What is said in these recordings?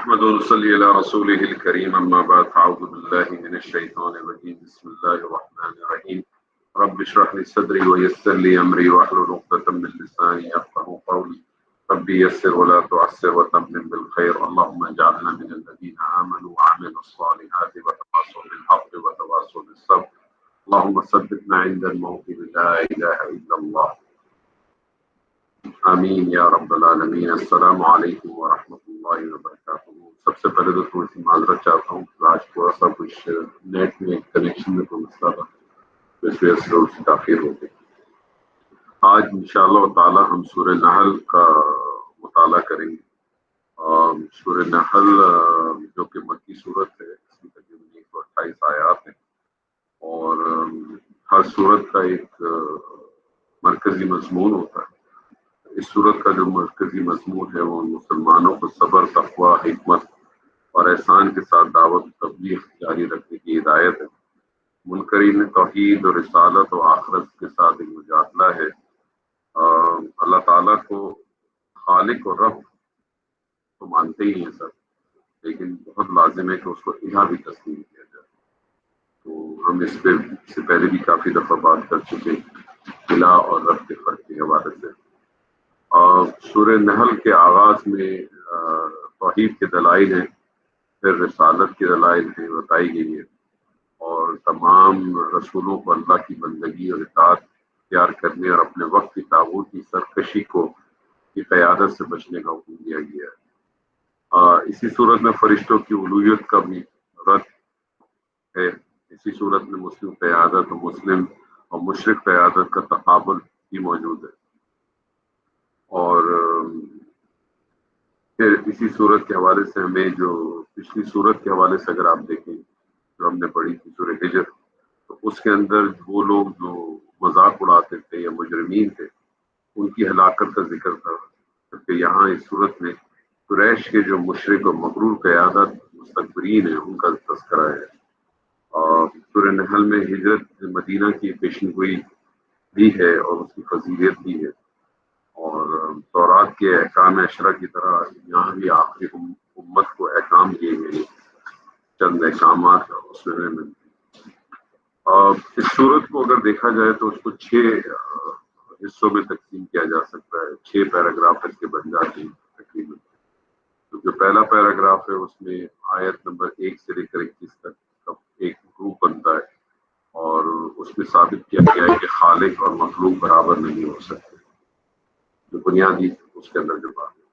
نحمد ونصلي على رسوله الكريم أما بعد أعوذ بالله من الشيطان الرجيم بسم الله الرحمن الرحيم رب اشرح لي صدري ويسر لي أمري واحلل عقدة من لساني يفقهوا قولي رب يسر ولا تعسر وتمم بالخير اللهم اجعلنا من الذين آمنوا وعملوا الصالحات وتواصوا بالحق وتواصوا بالصبر اللهم ثبتنا عند الموت لا إله إلا الله آمین یا رب العالمین۔ السلام علیکم ورحمۃ اللہ وبرکاتہ۔ سب سے پہلے تو تھوڑی سی معذرت چاہتا ہوں، آج تھوڑا سا کچھ نیٹ میں کنیکشن میں کوئی مسئلہ تھا، تو اس وجہ سے تھوڑی سی تاخیر ہو گئی۔ آج انشاءاللہ تعالی ہم سورہ نحل کا مطالعہ کریں گے۔ سورہ نحل جو کہ مکی صورت ہے، اس کی تقریباً 128 آیات ہیں، اور ہر صورت کا ایک مرکزی مضمون ہوتا ہے۔ اس صورت کا جو مرکزی مضمون ہے وہ مسلمانوں کو صبر، تقوی، حکمت اور احسان کے ساتھ دعوت و تبلیغ جاری رکھنے کی ہدایت ہے۔ منکرین توحید اور رسالت و آخرت کے ساتھ ایک مجادلہ ہے۔ اللہ تعالیٰ کو خالق اور رب تو مانتے ہی ہیں سب، لیکن بہت لازم ہے کہ اس کو الہ بھی تسلیم کیا جائے۔ تو ہم اس پہ سے پہلے بھی کافی دفعہ بات کر چکے الہ اور رب کے فرق کے حوالے سے۔ سورہ نحل کے آغاز میں توحید کے دلائل ہیں، پھر رسالت کے دلائل ہیں بتائی گئی ہے، اور تمام رسولوں کو اللہ کی بندگی اور اطاعت اختیار کرنے اور اپنے وقت کی تابوت کی سرکشی کی قیادت سے بچنے کا حکم دیا گیا ہے۔ اسی صورت میں فرشتوں کی الوہیت کا بھی رد ہے۔ اسی صورت میں مسلم قیادت اور مسلم اور مشرک قیادت کا تقابل بھی موجود ہے۔ اور پھر اسی صورت کے حوالے سے ہمیں جو پچھلی صورت کے حوالے سے اگر آپ دیکھیں جو ہم نے پڑھی تھی سورہ ہجر، تو اس کے اندر وہ لوگ جو مذاق اڑاتے تھے یا مجرمین تھے ان کی ہلاکت کا ذکر تھا، کیونکہ یہاں اس صورت میں قریش کے جو مشرک اور مغرور قیادت مستکبرین ہیں ان کا تذکرہ ہے۔ اور سورہ نحل میں ہجرت مدینہ کی پیشن گوئی بھی ہے اور اس کی فضیلت بھی ہے، اور تورات کے احکام عشرہ کی طرح یہاں بھی آخری امت کو احکام دیے گئے چند احکامات اس میں ملتے ہیں۔ اس صورت کو اگر دیکھا جائے تو اس کو 6 حصوں میں تقسیم کیا جا سکتا ہے، 6 پیراگراف اس کے بن جاتے ہیں تقریباً۔ تو جو پہلا پیراگراف ہے اس میں آیت نمبر 1 سے لے کر 21 تک کا ایک گروپ بنتا ہے، اور اس میں ثابت کیا گیا ہے کہ خالق اور مخلوق برابر نہیں ہو سکتے، جو بنیادی اس کے اندر جو بات ہے۔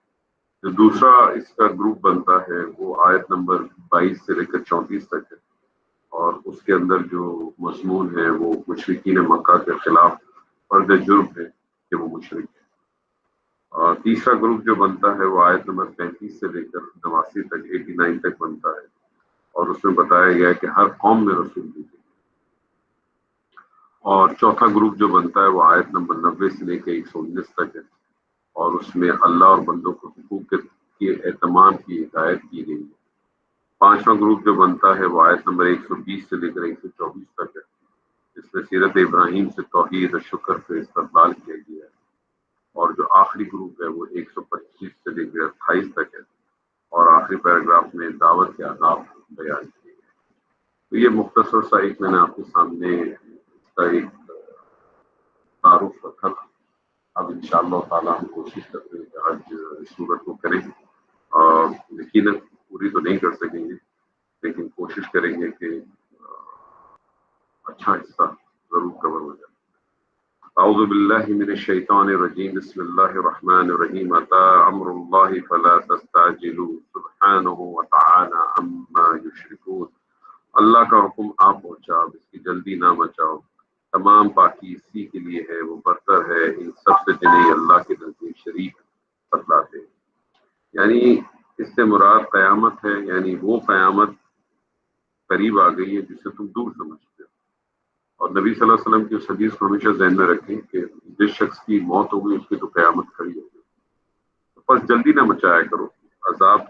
جو دوسرا اس کا گروپ بنتا ہے وہ آیت نمبر 22 سے لے کر 34 تک ہے، اور اس کے اندر جو مضمون ہے وہ مشرکین مکہ کے خلاف فرد جرم ہے کہ وہ مشرک ہے۔ اور تیسرا گروپ جو بنتا ہے وہ آیت نمبر 35 سے لے کر 89 تک 89 تک بنتا ہے، اور اس میں بتایا گیا ہے کہ ہر قوم میں رسول بھی تھے۔ اور چوتھا گروپ جو بنتا ہے وہ آیت نمبر 90 سے لے کے 119 تک ہے، اور اس میں اللہ اور بندوں کو حقوق کے اہتمام کی ہدایت کی گئی ہے۔ پانچواں گروپ جو بنتا ہے وہ آیت نمبر 120 سے لے کر 124 تک ہے، جس میں سیرت ابراہیم سے توحید اور شکر سے استدلال کیا گیا ہے۔ اور جو آخری گروپ ہے وہ 125 سے لے کر 28 تک ہے، اور آخری پیراگراف میں دعوت کے آداب بیان کیے گئے۔ تو یہ مختصر سا ایک میں نے آپ کے سامنے اس کا ایک تعارف رکھا تھا۔ اب انشاءاللہ تعالی ہم کوشش کرتے ہیں کہ آج اس صورت کو کریں، یقیناً پوری تو نہیں کر سکیں گے لیکن کوشش کریں گے کہ اچھا حصہ ضرور کور ہو جائے۔ اعوذ باللہ من الشیطان الرجیم بسم اللہ الرحمن الرحیم اتی امر اللہ فلا تستعجلوا سبحانہ وتعالی عما یشرکون۔ اللہ کا حکم آ پہنچا، اب اس کی جلدی نہ مچاؤ، تمام پاکی اسی کے لیے ہے، وہ برتر ہے ان سب سے جنہیں اللہ کے نزدیک شریک بتلاتے ہیں۔ یعنی اس سے مراد قیامت ہے، یعنی وہ قیامت قریب آ گئی ہے جسے تم دور سمجھتے ہو۔ اور نبی صلی اللہ علیہ وسلم کی اس حدیث کو ہمیشہ ذہن میں رکھیں کہ جس شخص کی موت ہو گئی اس کی تو قیامت کھڑی ہو گئی، تو بس جلدی نہ مچایا کرو۔ عذاب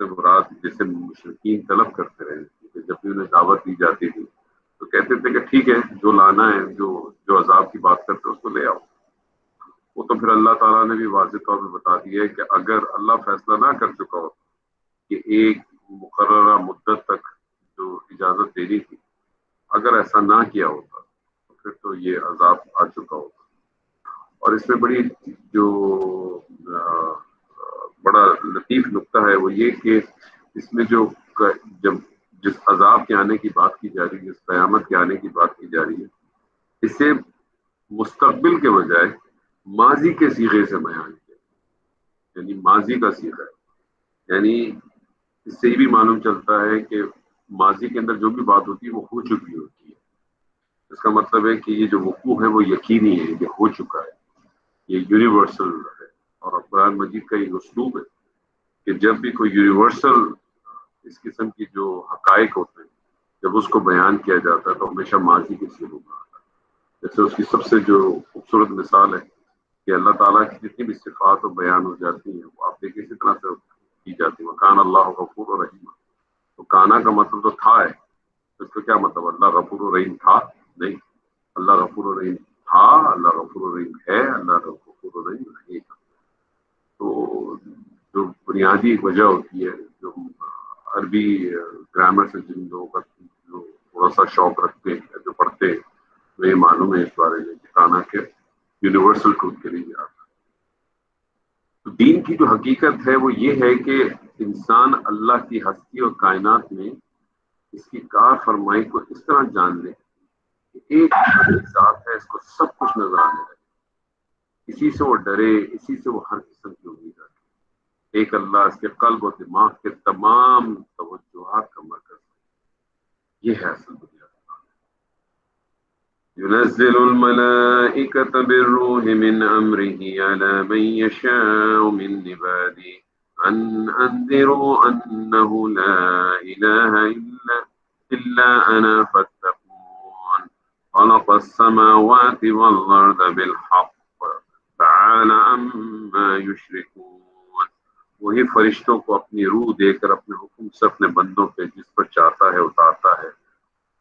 سے مراد جسے مشرکین طلب کرتے رہے، جب بھی انہیں دعوت دی جاتی تھی تو کہتے تھے کہ ٹھیک ہے جو لانا ہے، جو عذاب کی بات کرتے اس کو لے آؤ۔ وہ تو پھر اللہ تعالیٰ نے بھی واضح طور پہ بتا دیا ہے کہ اگر اللہ فیصلہ نہ کر چکا ہو کہ ایک مقررہ مدت تک جو اجازت دینی تھی، اگر ایسا نہ کیا ہوتا تو پھر تو یہ عذاب آ چکا ہوتا. اور اس میں بڑی جو بڑا لطیف نقطہ ہے وہ یہ کہ اس میں جو جب جس عذاب کے آنے کی بات کی جا رہی ہے، جس قیامت کے آنے کی بات کی جا رہی ہے، اسے مستقبل کے بجائے ماضی کے صیغے سے بیان کیا، یعنی ماضی کا صیغہ ہے. یعنی اس سے یہ بھی معلوم چلتا ہے کہ ماضی کے اندر جو بھی بات ہوتی ہے وہ ہو چکی ہوتی ہے. اس کا مطلب ہے کہ یہ جو وقوع ہے وہ یقینی ہے، یہ ہو چکا ہے، یہ یونیورسل ہے. اور قرآن مجید کا یہ اسلوب ہے کہ جب بھی کوئی یونیورسل اس قسم کی جو حقائق ہوتے ہیں، جب اس کو بیان کیا جاتا ہے تو ہمیشہ ماضی کے صیغے میں آتا ہے. جیسے اس کی سب سے جو خوبصورت مثال ہے کہ اللہ تعالیٰ کی جتنی بھی صفات و بیان ہو جاتی ہیں وہ آپ دیکھیں اسی طرح سے کی جاتی ہے. کان اللہ غفور و رحیم، تو کانا کا مطلب تو تھا ہے، اس کا کیا مطلب؟ اللہ غفور و رحیم تھا؟ نہیں، اللہ غفور و رحیم تھا، اللہ غفور و رحیم ہے، اللہ غفور و رحیم رہے گا. تو جو بنیادی وجہ ہوتی ہے، جو عربی گرامر سے جن لوگوں کا جو تھوڑا سا شوق رکھتے ہیں، جو پڑھتے ہیں، تو یہ معلوم ہے اس بارے میں کہ کانا کے یونیورسل ٹروتھ کے لیے جاتا ہے. تو دین کی جو حقیقت ہے وہ یہ ہے کہ انسان اللہ کی ہستی اور کائنات میں اس کی کار فرمائی کو اس طرح جان لے کہ ایک ذات ہے، اس کو سب کچھ نظر آنے لگے، اسی سے وہ ڈرے، اسی سے وہ ہر قسم کی امید رکھے. ایک اللہ اس کے قلب و دماغ کے تمام توجہات کا مرکز ہے. یہ ہے اصل بنیاد. ينزل الملائكة بالروح من أمره على من يشاء من عباده أن أنذروا أنه لا إله إلا أنا فاتقون خلق السماوات والأرض بالحق تعالى عما يشركون. وہی فرشتوں کو اپنی روح دے کر اپنے حکم سے اپنے بندوں پہ جس پر چاہتا ہے اتارتا ہے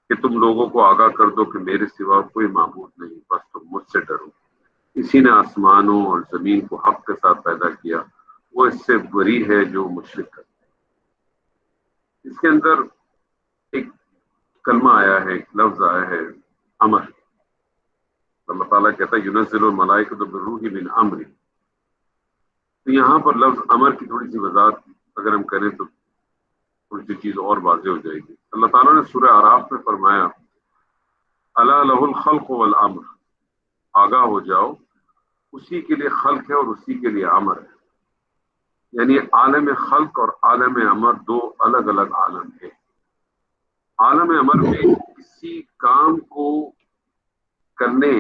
کہ تم لوگوں کو آگاہ کر دو کہ میرے سوا کوئی معبود نہیں، بس تم مجھ سے ڈرو. اسی نے آسمانوں اور زمین کو حق کے ساتھ پیدا کیا، وہ اس سے بری ہے جو مشرک کرتے ہیں. اس کے اندر ایک کلمہ آیا ہے، ایک لفظ آیا ہے امر. اللہ تعالیٰ کہتا ہے ینزل الملائکۃ بالروح من امری. تو یہاں پر لفظ امر کی تھوڑی سی وضاحت اگر ہم کریں تو تھوڑی سی چیز اور واضح ہو جائے گی. اللہ تعالیٰ نے سورہ اعراف میں فرمایا الا لہ الخلق والامر، آگاہ ہو جاؤ، اسی کے لیے خلق ہے اور اسی کے لیے امر ہے. یعنی عالم خلق اور عالم امر دو الگ الگ عالم ہیں. عالم امر میں کسی کام کو کرنے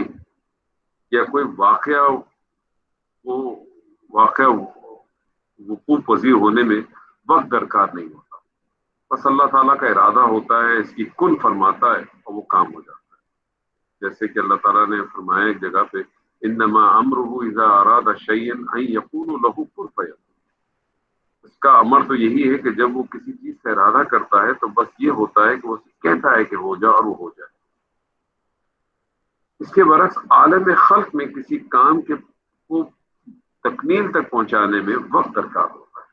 یا کوئی واقعہ وقوع پذیر ہونے میں وقت درکار نہیں ہوتا، بس اللہ تعالیٰ کا ارادہ ہوتا ہے، اس کی کن فرماتا ہے اور وہ کام ہو جاتا ہے. جیسے کہ اللہ تعالیٰ نے فرمایا ایک جگہ پہ انما امرہ اذا اراد شیئا ان یقول له کن فیکون. اس کا امر تو یہی ہے کہ جب وہ کسی چیز کا ارادہ کرتا ہے تو بس یہ ہوتا ہے کہ وہ کہتا ہے کہ ہو جائے اور وہ ہو جائے. اس کے برعکس عالم خلق میں کسی کام کے کو تکمیل تک پہنچانے میں وقت درکار ہوتا ہے.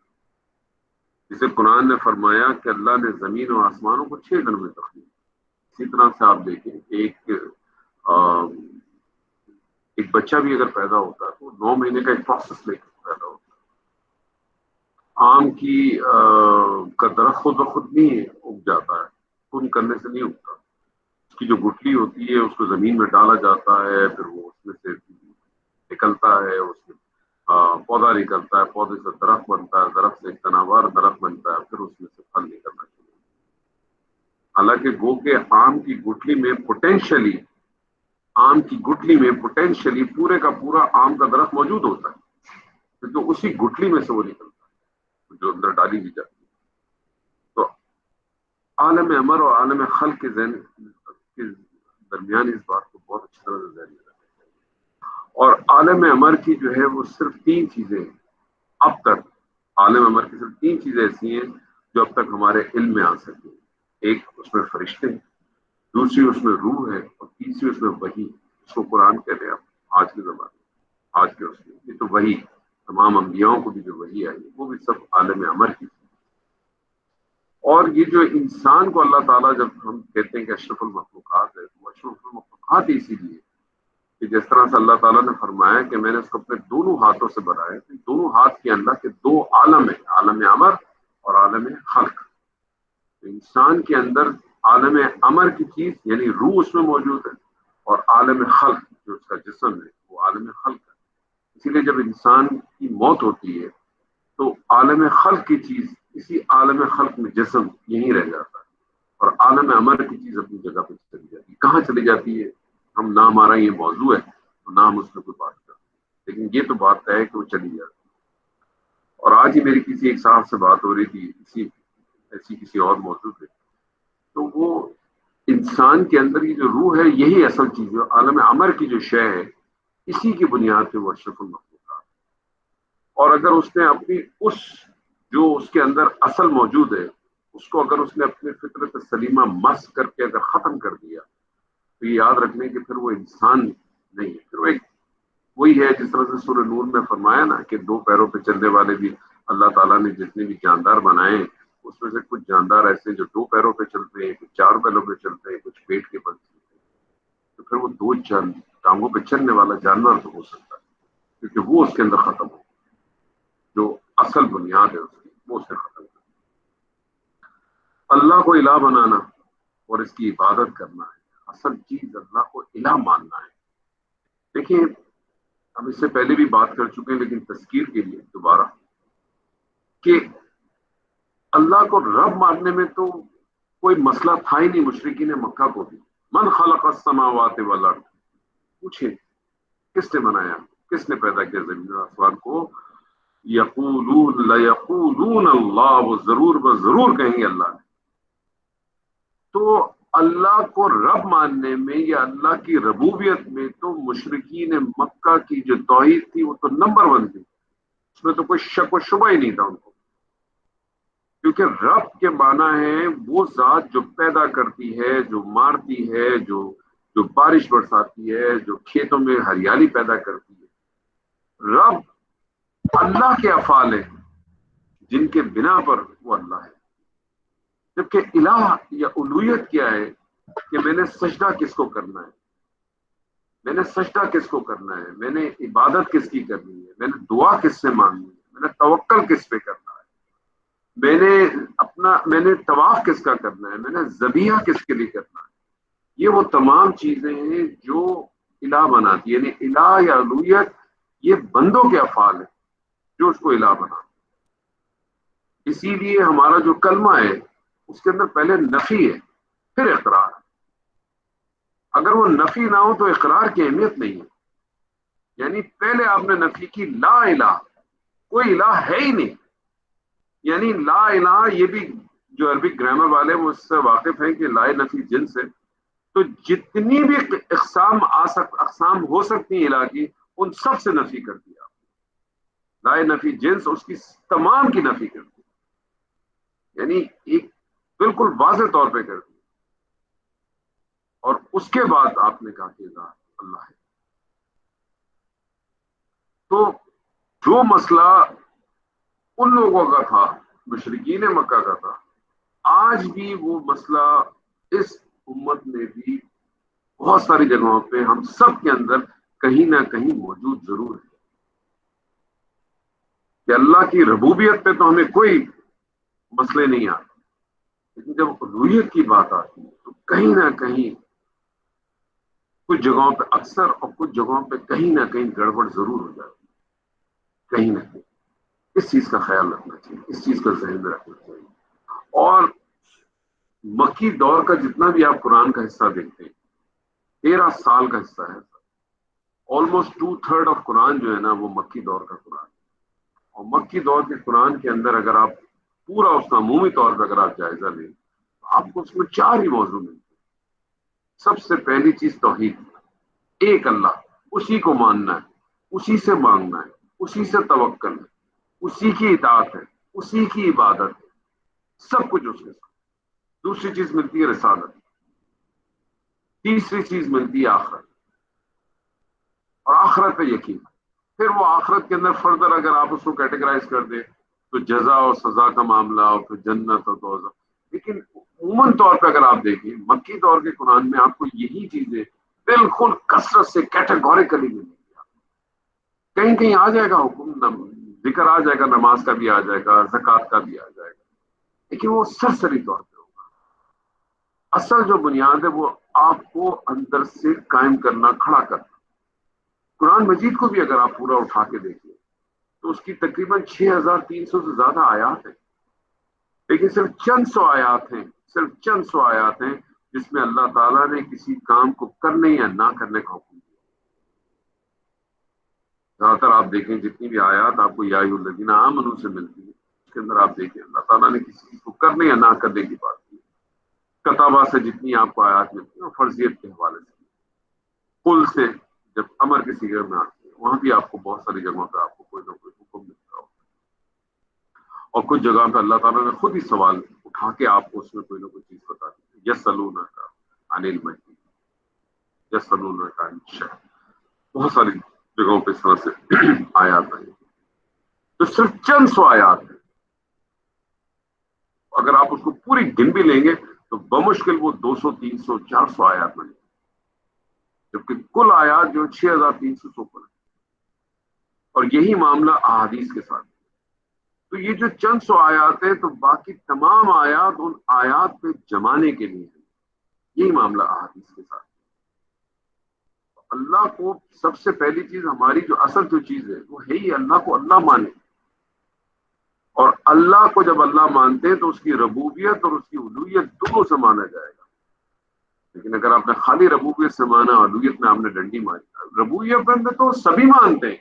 جسے قرآن نے فرمایا کہ اللہ نے زمین و آسمانوں کو 6 دن میں تخلیق. اسی طرح سے آپ دیکھیں ایک بچہ بھی اگر پیدا ہوتا ہے تو 9 مہینے کا ایک پروسیس لے کر پیدا ہوتا ہے. آم کا درخت خود بخود نہیں اگ جاتا ہے، کن کرنے سے نہیں اگتا. اس کی جو گٹلی ہوتی ہے اس کو زمین میں ڈالا جاتا ہے، پھر وہ اس میں سے نکلتا ہے، اس میں پودا نکلتا ہے، پودے سے درخت بنتا ہے، درخت سے ایک تناوار درخت بنتا ہے، پھر اس میں سے پھل نکلنا شروع. حالانکہ گو کہ آم کی گٹلی میں پوٹینشلی پورے کا پورا آم کا درخت موجود ہوتا ہے، کیونکہ اسی گٹلی میں سے وہ نکلتا ہے جو اندر ڈالی بھی جاتی ہے. تو عالم امر اور عالم خلق کے درمیان اس بات کو بہت اچھی طرح سے ذہن میں رکھنا چاہیے. اور عالم امر کی جو ہے وہ صرف 3 چیزیں ہیں. اب تک عالم امر کی صرف 3 چیزیں ایسی ہیں جو اب تک ہمارے علم میں آ سکتی ہیں. ایک اس میں فرشتے ہیں، دوسری اس میں روح ہے، اور تیسری اس میں وحی، اس کو قرآن کہتے ہیں آج کے زمانے میں، آج کے اس میں. یہ تو وحی تمام انبیاؤں کو بھی جو وحی آئی وہ بھی سب عالم امر کی تھی. اور یہ جو انسان کو اللہ تعالیٰ جب ہم کہتے ہیں کہ اشرف المخلوقات ہے، تو اشرف المخلوقات اسی لیے کہ جس طرح سے اللہ تعالیٰ نے فرمایا کہ میں نے اس کو اپنے دونوں ہاتھوں سے بنایا، تو دونوں ہاتھ کے اللہ کے دو عالم ہیں، عالم امر اور عالم خلق۔ انسان کے اندر عالم امر کی چیز یعنی روح اس میں موجود ہے، اور عالم خلق جو اس کا جسم ہے وہ عالم خلق ہے۔ اسی لیے جب انسان کی موت ہوتی ہے تو عالم خلق کی چیز اسی عالم خلق میں جسم یہیں رہ جاتا ہے، اور عالم امر کی چیز اپنی جگہ پہ چلی جاتی ہے۔ کہاں چلی جاتی ہے ہم نہ، ہمارا یہ موضوع ہے تو نہ ہم اس میں کوئی بات کرتے، لیکن یہ تو بات ہے کہ وہ چلی جاتی ہے۔ اور آج ہی میری کسی ایک صاحب سے بات ہو رہی تھی ایسی کسی اور موضوع پہ، تو وہ انسان کے اندر کی جو روح ہے یہی اصل چیز ہے، عالم امر کی جو شے ہے اسی کی بنیاد پہ وہ اشرف المخلوقات۔ اور اگر اس نے اپنی اس جو اس کے اندر اصل موجود ہے اس کو اگر اس نے اپنی فطرت سلیمہ مس کر کے اگر ختم کر دیا تو یہ یاد رکھنے کہ پھر وہ انسان نہیں ہے، پھر وہ ایک وہی ہے جس طرح سے سورہ نور میں فرمایا نا کہ دو پیروں پہ چلنے والے بھی اللہ تعالیٰ نے جتنے بھی جاندار بنائے اس میں سے کچھ جاندار ایسے جو دو پیروں پہ چلتے ہیں، کچھ چار پیروں پہ چلتے ہیں، کچھ پیٹ کے بل چلتے ہیں، تو پھر وہ دو ٹانگوں پہ چلنے والا جانور تو ہو سکتا ہے کیونکہ وہ اس کے اندر ختم ہو، جو اصل بنیاد ہے اس کی وہ اس نے ختم کر۔ اللہ کو الہ بنانا اور اس کی عبادت کرنا ہے، اصل چیز اللہ کو الہ ماننا ہے۔ دیکھیں ہم اس سے پہلے بھی بات کر چکے ہیں لیکن تذکیر کے لیے دوبارہ کہ اللہ کو رب ماننے میں تو کوئی مسئلہ تھا ہی نہیں مشرکین مکہ کو بھی۔ من خلق السماوات والارض، پوچھیں کس نے بنایا، کس نے پیدا کیا زمین اور آسمان کو؟ یقولون لیقولون اللہ، وہ ضرور کہیں اللہ نے۔ تو اللہ کو رب ماننے میں یا اللہ کی ربوبیت میں تو مشرکین مکہ کی جو توحید تھی وہ تو نمبر 1 تھی، اس میں تو کوئی شک و شبہ ہی نہیں تھا ان کو، کیونکہ رب کے معنی ہے وہ ذات جو پیدا کرتی ہے، جو مارتی ہے، جو بارش برساتی ہے، جو کھیتوں میں ہریالی پیدا کرتی ہے۔ رب اللہ کے افعال ہیں جن کے بنا پر وہ اللہ ہے، جبکہ الہ یا الوہیت کیا ہے کہ میں نے سجدہ کس کو کرنا ہے، میں نے سجدہ کس کو کرنا ہے، میں نے عبادت کس کی کرنی ہے، میں نے دعا کس سے مانگنی ہے، میں نے توکل کس پہ کرنا ہے، میں نے طواف کس کا کرنا ہے، میں نے ذبیحہ کس کے لیے کرنا ہے۔ یہ وہ تمام چیزیں ہیں جو الہ بناتی، یعنی الہ یا الوہیت یہ بندوں کے افعال ہیں جو اس کو الہ بنا۔ اسی لیے ہمارا جو کلمہ ہے اس کے اندر پہلے نفی ہے پھر اقرار۔ اگر وہ نفی نہ ہو تو اقرار کی اہمیت نہیں ہے، یعنی پہلے آپ نے نفی کی لا الہ، کوئی الہ ہے ہی نہیں، یعنی لا الہ، یہ بھی جو عربک گرامر والے وہ اس سے واقف ہیں کہ لا نفی جنس ہے، تو جتنی بھی اقسام ہو سکتی ہیں الہ کی ان سب سے نفی کر دیا۔ لا نفی جنس اس کی تمام کی نفی کر دی، یعنی ایک بالکل واضح طور پہ کر دی، اور اس کے بعد آپ نے کہا کہ اللہ ہے۔ تو جو مسئلہ ان لوگوں کا تھا، مشرکین مکہ کا تھا، آج بھی وہ مسئلہ اس امت میں بھی بہت ساری جگہوں پہ ہم سب کے اندر کہیں نہ کہیں موجود ضرور ہے کہ اللہ کی ربوبیت پہ تو ہمیں کوئی مسئلے نہیں آتے، لیکن جب الوہیت کی بات آتی ہے تو کہیں نہ کہیں کچھ جگہوں پہ اکثر اور کچھ جگہوں پہ کہیں نہ کہیں گڑبڑ ضرور ہو جاتی ہے، کہیں نہ کہیں۔ اس چیز کا خیال رکھنا چاہیے، اس چیز کا ذہن میں رکھنا چاہیے۔ اور مکی دور کا جتنا بھی آپ قرآن کا حصہ دیکھتے ہیں 13 سال کا حصہ ہے، آلموسٹ 2/3 آف قرآن جو ہے نا وہ مکی دور کا قرآن ہے۔ اور مکی دور کے قرآن کے اندر اگر آپ پورا اس کا عمومی طور پہ اگر آپ جائزہ لیں تو آپ کو اس میں 4 ہی موضوع ملتے ہیں۔ سب سے پہلی چیز توحید، ایک اللہ، اسی کو ماننا ہے، اسی سے مانگنا ہے، اسی سے توکل ہے، اسی کی اطاعت ہے، اسی کی عبادت ہے، سب کچھ اس کے ساتھ۔ دوسری چیز ملتی ہے رسالت، تیسری چیز ملتی ہے آخرت، اور آخرت پہ یقین۔ پھر وہ آخرت کے اندر فردر اگر آپ اس کو کیٹیگرائز کر دیں تو جزا اور سزا کا معاملہ، اور پھر جنت اور دوزخ، لیکن عموماً طور پہ اگر آپ دیکھیں مکی دور کے قرآن میں آپ کو یہی چیزیں بالکل کثرت سے کیٹیگوریکلی ملیں گی. کہیں کہیں آ جائے گا حکم، ذکر آ جائے گا، نماز کا بھی آ جائے گا، زکوٰۃ کا بھی آ جائے گا، لیکن وہ سرسری طور پہ ہوگا. اصل جو بنیاد ہے وہ آپ کو اندر سے قائم کرنا، کھڑا کرنا. قرآن مجید کو بھی اگر آپ پورا اٹھا کے دیکھیں تو اس کی تقریباً 6300 سے زیادہ آیات ہیں، لیکن صرف چند سو آیات ہیں، صرف چند سو آیات ہیں جس میں اللہ تعالیٰ نے کسی کام کو کرنے یا نہ کرنے کا حکم دیا. زیادہ تر آپ دیکھیں جتنی بھی آیات آپ کو یا ایھا الذین آمنوا سے ملتی ہے، اس کے اندر آپ دیکھیں اللہ تعالیٰ نے کسی چیز کو کرنے یا نہ کرنے کی بات کی. کتابہ سے جتنی آپ کو آیات ملتی ہیں وہ فرضیت کے حوالے سے. قل سے جب امر کے صیغے میں آتی ہے وہاں بھی آپ کو بہت ساری جگہوں پہ آپ کو کوئی نہ کوئی حکم ملتا ہو، اور کچھ جگہ پہ اللہ تعالیٰ نے خود ہی سوال اٹھا کے آپ کو اس میں کوئی نہ کوئی چیز بتا دی. یسألونک عن المحیط، یسألونک عن الشہر، بہت ساری جگہوں پہ اس طرح سے آیات آئی. تو صرف چند سو آیات ہیں، اگر آپ اس کو پوری گن بھی لیں گے تو بمشکل وہ 200 300 400 آیات بنے، جبکہ کل آیات جو 6300 سے اوپر ہے. اور یہی معاملہ احادیث کے ساتھ. تو یہ جو چند سو آیات ہیں تو باقی تمام آیات ان آیات پہ جمانے کے لیے ہیں. یہی معاملہ احادیث کے ساتھ. اللہ کو سب سے پہلی چیز، ہماری جو اصل جو چیز ہے وہ ہے ہی اللہ کو اللہ مانے. اور اللہ کو جب اللہ مانتے ہیں تو اس کی ربوبیت اور اس کی الوہیت دونوں سے مانا جائے گا. لیکن اگر آپ نے خالی ربوبیت سے مانا اور الوہیت میں آپ نے ڈنڈی ماری، ربوبیت میں تو سبھی مانتے ہیں،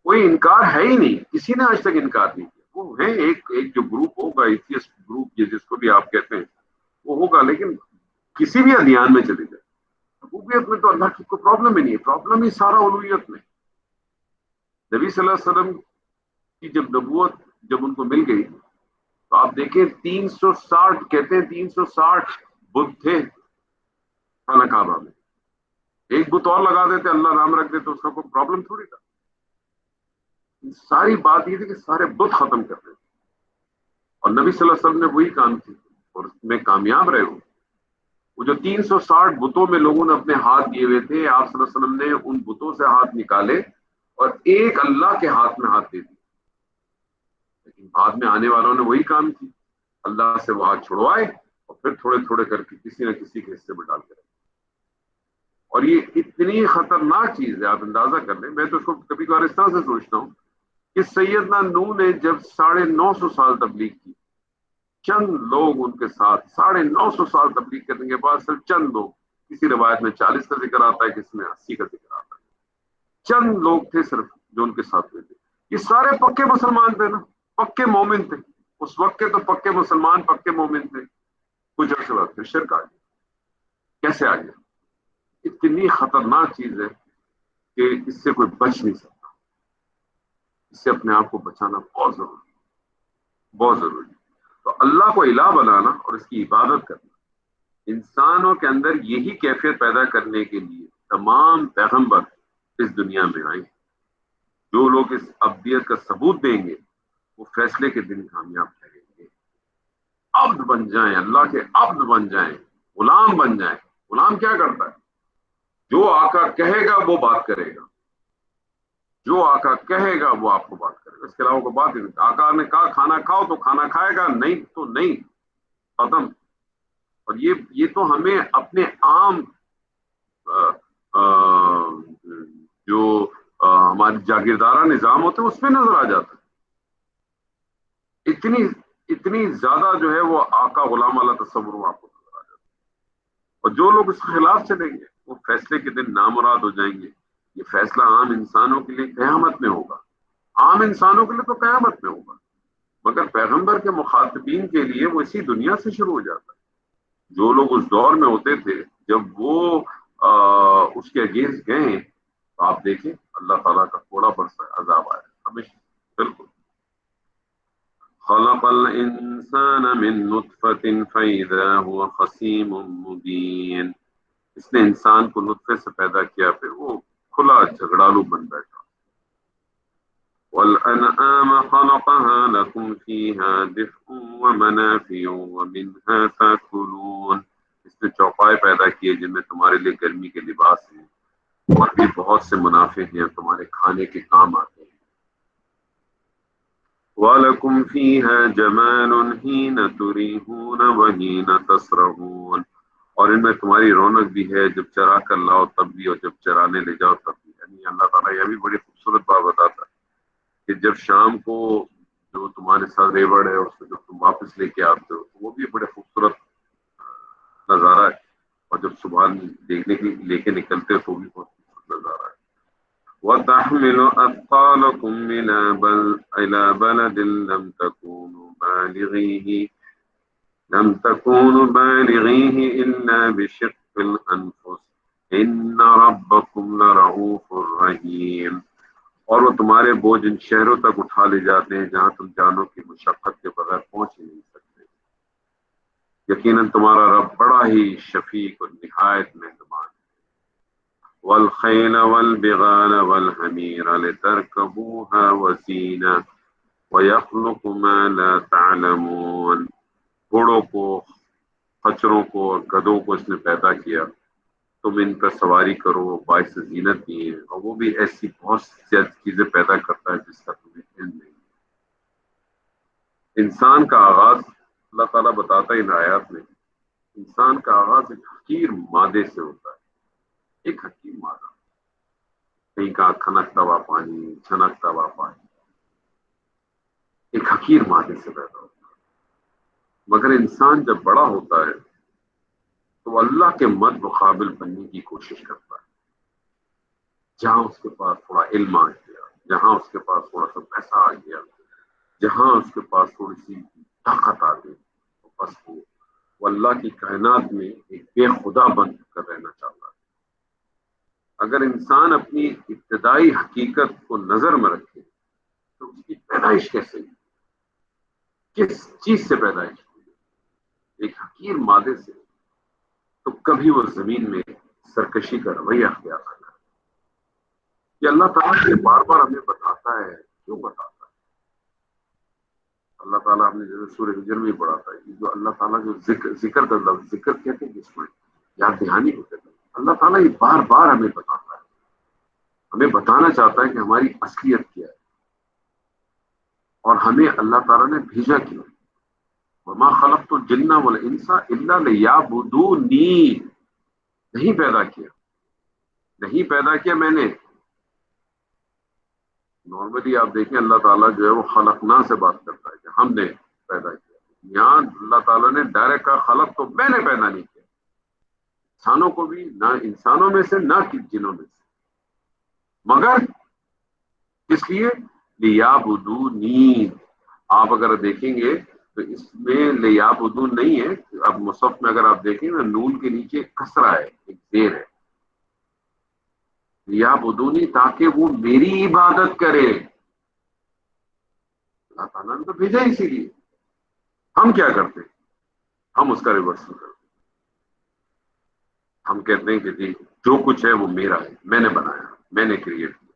کوئی انکار ہے ہی نہیں، کسی نے آج تک انکار نہیں کیا. وہ ہے ایک جو گروپ ہوگا ایتھیسٹ گروپ، جس کو بھی آپ کہتے ہیں، وہ ہوگا. لیکن کسی بھی ادیان میں چلے جائے ربوبیت میں تو اللہ کی کوئی پرابلم ہی نہیں ہے. پرابلم ہی سارا الوہیت میں. نبی صلی اللہ علیہ وسلم کی جب نبوت جب ان کو مل گئی تو آپ دیکھیں 360 کہتے ہیں 360 بت تھے خانہ کعبہ میں. ایک بت اور لگا دیتے، اللہ نام رکھ دیتے، اس کا کوئی پرابلم تھوڑی تھا. ساری بات یہ تھی کہ سارے بت ختم کر دیتے، اور نبی صلی اللہ علیہ وسلم نے وہی کام کی اور اس میں کامیاب رہے. وہ جو 360 بتوں میں لوگوں نے اپنے ہاتھ دیے ہوئے تھے، آپ صلی اللہ علیہ وسلم نے ان بتوں سے ہاتھ نکالے اور ایک اللہ کے ہاتھ میں ہاتھ دے دی. لیکن بعد میں آنے والوں نے وہی کام کی، اللہ سے وہ ہاتھ چھڑوائے اور پھر تھوڑے تھوڑے کر کے کسی نہ کسی کے حصے میں ڈال کے رکھے. اور یہ اتنی خطرناک چیز ہے، آپ اندازہ کر لیں. میں تو اس کو کبھی کبھار اس طرح سے سوچتا ہوں کہ سیدنا نوح نے جب 950 سال تبلیغ کی، چند لوگ ان کے ساتھ 950 سال تبلیغ کرنے کے بعد صرف چند لوگ، کسی روایت میں 40 کا ذکر آتا ہے، کسی میں 80 کا ذکر آتا ہے، چند لوگ تھے صرف جو ان کے ساتھ ہوئے تھے. یہ سارے پکے مسلمان تھے نا، پکے مومن تھے. اس وقت کے تو پکے مسلمان، پکے مومن تھے. کچھ عرصے بعد پھر شرک آ گیا. کیسے آ گیا؟ اتنی خطرناک چیز ہے کہ اس سے کوئی بچ نہیں سکتا. اس سے اپنے آپ کو بچانا بہت ضروری ہے، بہت ضروری ہے. تو اللہ کو الہ بنانا اور اس کی عبادت کرنا، انسانوں کے اندر یہی کیفیت پیدا کرنے کے لیے تمام پیغمبر اس دنیا میں آئے. جو لوگ اس ابدیت کا ثبوت دیں گے وہ فیصلے کے دن کامیاب ٹھہریں گے. عبد بن جائیں، اللہ کے عبد بن جائیں، غلام بن جائیں. غلام کیا کرتا ہے؟ جو آقا کہے گا وہ بات کرے گا، جو آقا کہے گا وہ آپ کو بات کرے گا. اس کے علاوہ کوئی بات ہی نہیں. آقا نے کہا کھانا کھاؤ تو کھانا کھائے گا، نہیں تو نہیں، ختم. اور یہ تو ہمیں اپنے عام جو ہماری جاگیردارہ نظام ہوتے ہیں اس میں نظر آ جاتا ہے. اتنی زیادہ جو ہے وہ آقا غلام والا تصور وہ آپ کو نظر آ جاتا ہے. اور جو لوگ اس کے خلاف چلیں گے وہ فیصلے کے دن نامراد ہو جائیں گے. یہ فیصلہ عام انسانوں کے لیے قیامت میں ہوگا، عام انسانوں کے لیے تو قیامت میں ہوگا، مگر پیغمبر کے مخاطبین کے لیے وہ اسی دنیا سے شروع ہو جاتا ہے. جو لوگ اس دور میں ہوتے تھے جب وہ اس کے اگینسٹ گئے تو آپ دیکھیں اللہ تعالیٰ کا تھوڑا برسا عذاب آیا ہمیشہ. بالکل. خلق الانسان من نطفة فإذا هو خصيم مبين. اس نے انسان کو نطفے سے پیدا کیا پھر وہ کھلا جھگڑالو بن بیٹھا. والانعام خلقها لكم فيها دفء ومنافع ومنها تأكلون، اس نے چوپائے پیدا کیے جن میں تمہارے لیے گرمی کے لباس ہیں اور بھی بہت سے منافع ہیں، تمہارے کھانے کے کام آتے ہیں۔ وَلَكُمْ فِيهَا جَمَالٌ حِينَ تُرِيحُونَ وَحِينَ تَسْرَحُونَ، اور ان میں تمہاری رونق بھی ہے جب چرا کر لاؤ تب بھی اور جب چرانے لے جاؤ تب بھی۔ یعنی اللہ تعالیٰ یہ بھی بڑی خوبصورت بات بتاتا ہے کہ جب شام کو جو تمہارے ساتھ ریوڑ ہے اس کو جب تم واپس لے کے آتے ہو تو وہ بھی بڑے خوبصورت نظارہ ہے، اور جب صبح دیکھنے کی لے کے نکلتے ہو تو بھی بہت خوبصورت نظارہ ہے۔ وَتَحْمِلُ أَثْقَالَكُمْ إِلَى بَلَدٍ لَمْ تَكُونُوا بَالِغِيهِ إِلَّا بِشِقِّ الْأَنفُسِ إِنَّ رَبَّكُمْ لَرَءُوفٌ رَحِيمٌ، اور وہ تمہارے بوجھ ان شہروں تک اٹھا لے جاتے ہیں جہاں تم جانوں کی مشقت کے بغیر پہنچ ہی نہیں سکتے، یقیناً تمہارا رب بڑا ہی شفیق اور نہایت مہربان ہے۔ وَالْخَيْلَ وَالْبِغَالَ وَالْحَمِيرَ لِتَرْكَبُوهَا وَزِينَةً وَيَخْلُقُ مَا لَا تَعْلَمُونَ، گھوڑوں کو، خچروں کو اور گدھوں کو اس نے پیدا کیا، تم ان پر سواری کرو، وہ باعث زینت بھی ہیں، اور وہ بھی ایسی بہت سی چیزیں پیدا کرتا ہے جس کا تمہیں علم نہیں۔ انسان کا آغاز اللہ تعالیٰ بتاتا ہے ان آیات میں، انسان کا آغاز ایک حقیر مادے سے ہوتا ہے، ایک حقیر مادہ، کہیں کا کھنکتا ہوا پانی، چھنکتا ہوا پانی، ایک حقیر مادے سے پیدا ہوتا ہے، مگر انسان جب بڑا ہوتا ہے تو وہ اللہ کے مد مقابل بننے کی کوشش کرتا ہے۔ جہاں اس کے پاس تھوڑا علم آ گیا، جہاں اس کے پاس تھوڑا سا پیسہ آ گیا، جہاں اس کے پاس تھوڑی سی طاقت آ گئی، تو بس وہ اللہ کی کائنات میں ایک بے خدا بن کر رہنا چاہتا ہے۔ اگر انسان اپنی ابتدائی حقیقت کو نظر میں رکھے تو اس کی پیدائش کیسے ہوئی، کس چیز سے پیدائش ہوئی، ایک حقیر مادے سے، تو کبھی وہ زمین میں سرکشی کا رویہ اختیار نہ کرے۔ یہ اللہ تعالیٰ سے بار بار ہمیں بتاتا ہے، کیوں بتاتا ہے؟ اللہ تعالیٰ ہم نے جیسے سورہ ہجر میں پڑھاتا ہے کہ جو اللہ تعالیٰ جو ذکر کا لفظ ذکر کہتے ہیں جس میں یاد دہانی کو کہتے ہیں، اللہ تعالیٰ یہ بار بار ہمیں بتاتا ہے، ہمیں بتانا چاہتا ہے کہ ہماری اصلیت کیا ہے اور ہمیں اللہ تعالیٰ نے بھیجا کیوں۔ وما خلقت الجن والانس الا لیعبدونی، نہیں پیدا کیا میں نے۔ نارملی آپ دیکھیں اللہ تعالیٰ جو ہے وہ خلقنا سے بات کرتا ہے کہ ہم نے پیدا کیا، یہاں اللہ تعالیٰ نے ڈائریکٹ کہا خلق تو میں نے پیدا نہیں کیا، انسانوں کو بھی نہ انسانوں میں سے نہ جنوں میں سے، مگر اس لیے لیعبدونی۔ آپ اگر دیکھیں گے تو اس میں لیعبدون نہیں ہے، اب مصحف میں اگر آپ دیکھیں نا نون کے نیچے کسرہ ہے، ایک زیر ہے، لیعبدونی، تاکہ وہ میری عبادت کرے۔ اللہ تعالیٰ نے تو بھیجا اسی لیے۔ ہم کیا کرتے ہیں؟ ہم اس کا ریورسل کرتے ہیں، ہم کہتے ہیں کہ جی جو کچھ ہے وہ میرا ہے، میں نے بنایا، میں نے کریٹ کیا،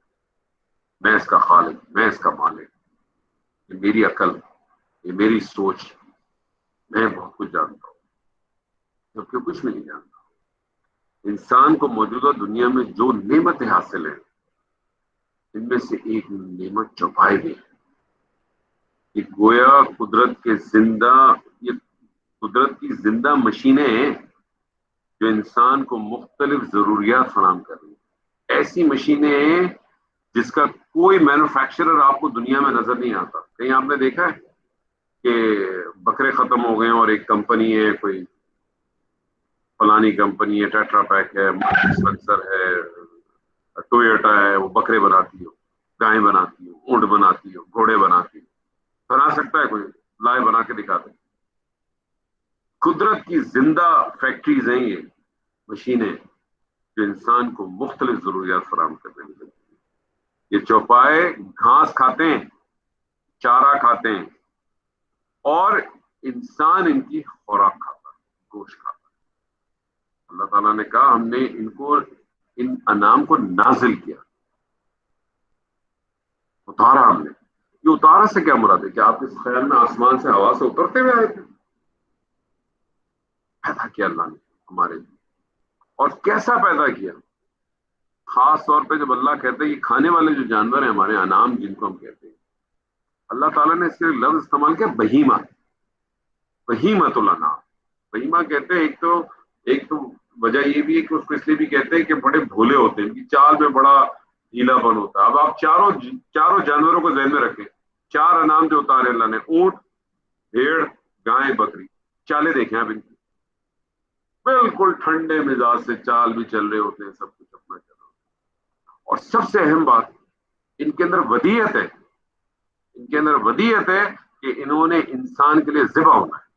میں اس کا خالق، میں اس کا مالک، یہ میری عقل، یہ میری سوچ، میں بہت کچھ جانتا ہوں، جبکہ کچھ بھی نہیں جانتا۔ انسان کو موجودہ دنیا میں جو نعمتیں حاصل ہیں ان میں سے ایک نعمت چوپائے بھی ہے، کہ گویا یہ قدرت کی زندہ مشینیں ہیں جو انسان کو مختلف ضروریات فراہم کر رہی ہیں۔ ایسی مشینیں ہیں جس کا کوئی مینوفیکچرر آپ کو دنیا میں نظر نہیں آتا۔ کہیں آپ نے دیکھا ہے کہ بکرے ختم ہو گئے ہیں اور ایک کمپنی ہے، کوئی فلانی کمپنی ہے، ٹیٹرا پیک ہے، سپنسر ہے، ٹویوٹا ہے، وہ بکرے بناتی ہو، گائیں بناتی ہو، اونٹ بناتی ہو، گھوڑے بناتی ہو، بنا سکتا ہے کوئی؟ لائے بنا کے دکھاتے۔ قدرت کی زندہ فیکٹریز ہیں یہ مشینیں جو انسان کو مختلف ضروریات فراہم کرنے میں لگتی ہیں۔ یہ چوپائے گھاس کھاتے ہیں، چارہ کھاتے ہیں، اور انسان ان کی خوراک کھاتا ہے، گوشت کھاتا ہے۔ اللہ تعالیٰ نے کہا ہم نے ان انعام کو نازل کیا، اتارا ہم نے، یہ اتارا سے کیا مراد ہے؟ کہ آپ اس خیال میں آسمان سے ہوا سے اترتے ہوئے آئے تھے؟ پیدا کیا اللہ نے ہمارے لیے، اور کیسا پیدا کیا؟ خاص طور پہ جب اللہ کہتے ہیں کہ کھانے والے جو جانور ہیں ہمارے انعام جن کو ہم کہتے ہیں، اللہ تعالیٰ نے اس کے لفظ استعمال کیا بہیمہ، بہیمۃ الانعام۔ بہیمہ کہتے ہیں، ایک تو وجہ یہ بھی ہے کہ اس کو اس لیے بھی کہتے ہیں کہ بڑے بھولے ہوتے ہیں، ان کی چال میں بڑا ڈھیلا پن ہوتا ہے۔ اب آپ چاروں جانوروں کو ذہن میں رکھیں، چار انعام جو اتارے اللہ نے: اونٹ، بھیڑ، گائے، بکری، چالیں دیکھیں آپ ان کی، بالکل ٹھنڈے مزاج سے چال بھی چل رہے ہوتے ہیں، سب کچھ اپنا چل رہا ہوتا ہے۔ اور سب سے اہم بات، ان کے اندر ودیت ہے، ان کے اندر ودیت ہے کہ انہوں نے انسان کے لیے ذبح ہونا ہے۔